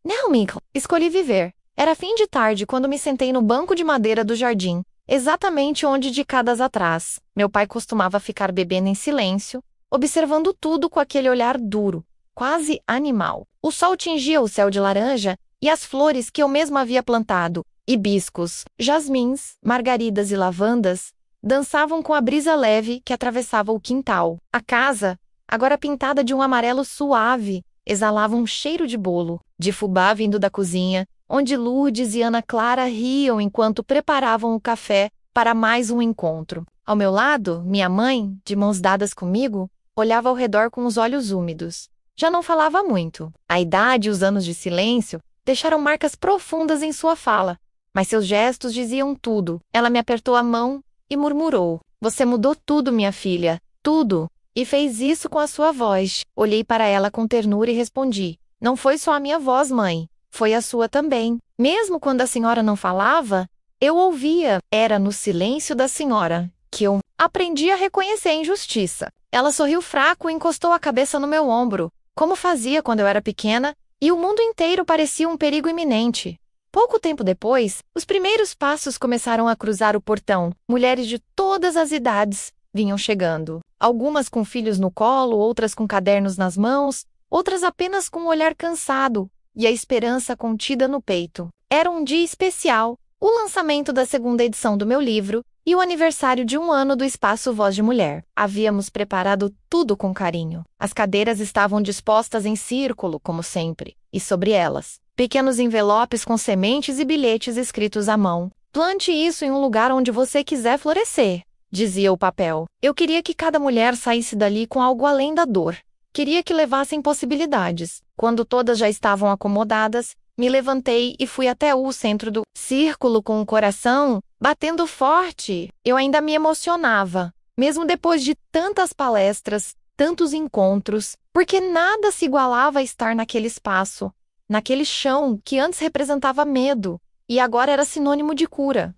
Não, Michael. Escolhi viver. Era fim de tarde quando me sentei no banco de madeira do jardim, exatamente onde décadas atrás meu pai costumava ficar bebendo em silêncio, observando tudo com aquele olhar duro, quase animal. O sol tingia o céu de laranja e as flores que eu mesma havia plantado, hibiscos, jasmins, margaridas e lavandas, dançavam com a brisa leve que atravessava o quintal. A casa, agora pintada de um amarelo suave, exalava um cheiro de bolo, de fubá vindo da cozinha, onde Lourdes e Ana Clara riam enquanto preparavam o café para mais um encontro. Ao meu lado, minha mãe, de mãos dadas comigo, olhava ao redor com os olhos úmidos. Já não falava muito. A idade e os anos de silêncio deixaram marcas profundas em sua fala, mas seus gestos diziam tudo. Ela me apertou a mão e murmurou: "Você mudou tudo, minha filha, tudo. E fez isso com a sua voz." Olhei para ela com ternura e respondi: "Não foi só a minha voz, mãe. Foi a sua também. Mesmo quando a senhora não falava, eu ouvia. Era no silêncio da senhora que eu aprendi a reconhecer a injustiça." Ela sorriu fraco e encostou a cabeça no meu ombro, como fazia quando eu era pequena, e o mundo inteiro parecia um perigo iminente. Pouco tempo depois, os primeiros passos começaram a cruzar o portão. Mulheres de todas as idades vinham chegando. Algumas com filhos no colo, outras com cadernos nas mãos, outras apenas com um olhar cansado e a esperança contida no peito. Era um dia especial, o lançamento da segunda edição do meu livro e o aniversário de 1 ano do Espaço Voz de Mulher. Havíamos preparado tudo com carinho. As cadeiras estavam dispostas em círculo, como sempre, e sobre elas, pequenos envelopes com sementes e bilhetes escritos à mão. "Plante isso em um lugar onde você quiser florescer", dizia o papel. Eu queria que cada mulher saísse dali com algo além da dor. Queria que levassem possibilidades. Quando todas já estavam acomodadas, me levantei e fui até o centro do círculo com o coração batendo forte. Eu ainda me emocionava, mesmo depois de tantas palestras, tantos encontros, porque nada se igualava a estar naquele espaço, naquele chão que antes representava medo e agora era sinônimo de cura.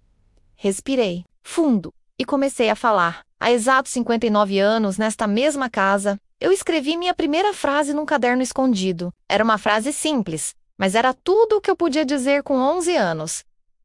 Respirei fundo e comecei a falar. Há exatos 59 anos, nesta mesma casa, eu escrevi minha primeira frase num caderno escondido. Era uma frase simples, mas era tudo o que eu podia dizer com 11 anos.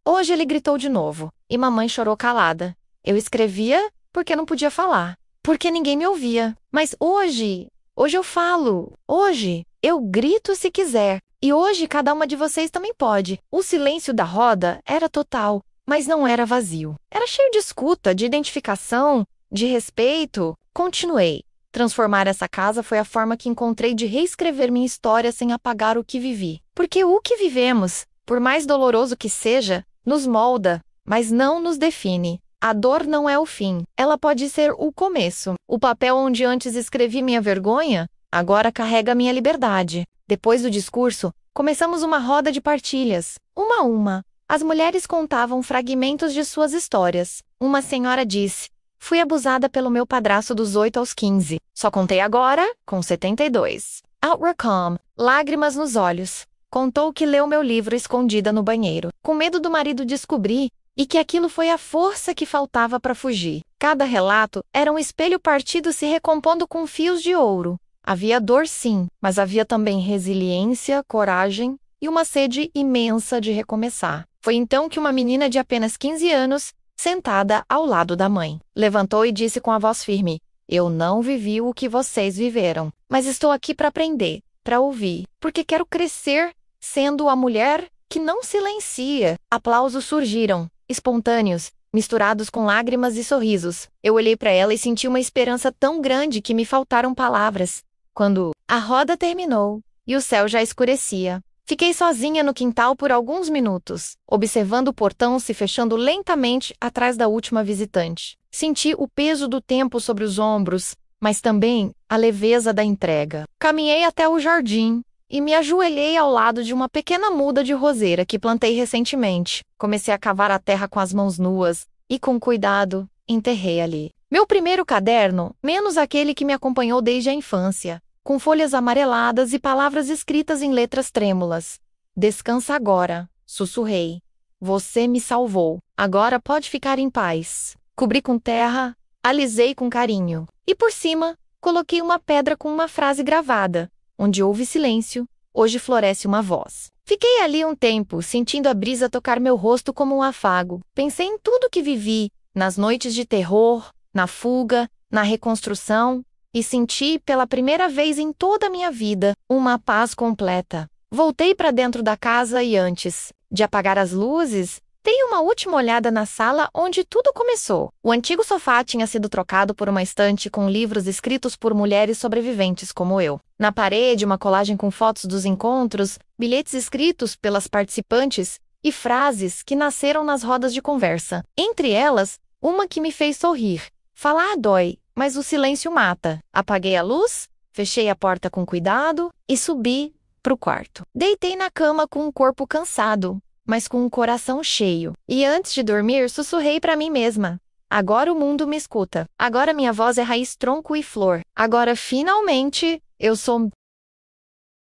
Hoje ele gritou de novo, e mamãe chorou calada. Eu escrevia porque não podia falar, porque ninguém me ouvia. Mas hoje eu falo. Hoje eu grito se quiser. E hoje cada uma de vocês também pode. O silêncio da roda era total, mas não era vazio. Era cheio de escuta, de identificação, de respeito. Continuei. Transformar essa casa foi a forma que encontrei de reescrever minha história sem apagar o que vivi. Porque o que vivemos, por mais doloroso que seja, nos molda, mas não nos define. A dor não é o fim, ela pode ser o começo. O papel onde antes escrevi minha vergonha, agora carrega minha liberdade. Depois do discurso, começamos uma roda de partilhas. Uma a uma, as mulheres contavam fragmentos de suas histórias. Uma senhora disse: "Fui abusada pelo meu padrasto dos 8 aos 15. Só contei agora, com 72. Outracom, lágrimas nos olhos. Contou que leu meu livro escondida no banheiro, com medo do marido descobrir, e que aquilo foi a força que faltava para fugir. Cada relato era um espelho partido se recompondo com fios de ouro. Havia dor sim, mas havia também resiliência, coragem e uma sede imensa de recomeçar. Foi então que uma menina de apenas 15 anos, sentada ao lado da mãe, levantou e disse com a voz firme: "Eu não vivi o que vocês viveram, mas estou aqui para aprender, para ouvir, porque quero crescer sendo a mulher que não silencia." Aplausos surgiram, espontâneos, misturados com lágrimas e sorrisos. Eu olhei para ela e senti uma esperança tão grande que me faltaram palavras. Quando a roda terminou e o céu já escurecia, fiquei sozinha no quintal por alguns minutos, observando o portão se fechando lentamente atrás da última visitante. Senti o peso do tempo sobre os ombros, mas também a leveza da entrega. Caminhei até o jardim e me ajoelhei ao lado de uma pequena muda de roseira que plantei recentemente. Comecei a cavar a terra com as mãos nuas e, com cuidado, enterrei ali meu primeiro caderno, menos aquele que me acompanhou desde a infância, com folhas amareladas e palavras escritas em letras trêmulas. "Descansa agora", sussurrei. "Você me salvou. Agora pode ficar em paz." Cobri com terra, alisei com carinho. E por cima, coloquei uma pedra com uma frase gravada: "Onde houve silêncio, hoje floresce uma voz." Fiquei ali um tempo, sentindo a brisa tocar meu rosto como um afago. Pensei em tudo que vivi, nas noites de terror, na fuga, na reconstrução, e senti, pela primeira vez em toda a minha vida, uma paz completa. Voltei para dentro da casa e antes de apagar as luzes, dei uma última olhada na sala onde tudo começou. O antigo sofá tinha sido trocado por uma estante com livros escritos por mulheres sobreviventes como eu. Na parede, uma colagem com fotos dos encontros, bilhetes escritos pelas participantes e frases que nasceram nas rodas de conversa. Entre elas, uma que me fez sorrir. Falar dói, mas o silêncio mata. Apaguei a luz, fechei a porta com cuidado e subi pro quarto. Deitei na cama com o corpo cansado, mas com o coração cheio. E antes de dormir, sussurrei para mim mesma. Agora o mundo me escuta. Agora minha voz é raiz, tronco e flor. Agora, finalmente, eu sou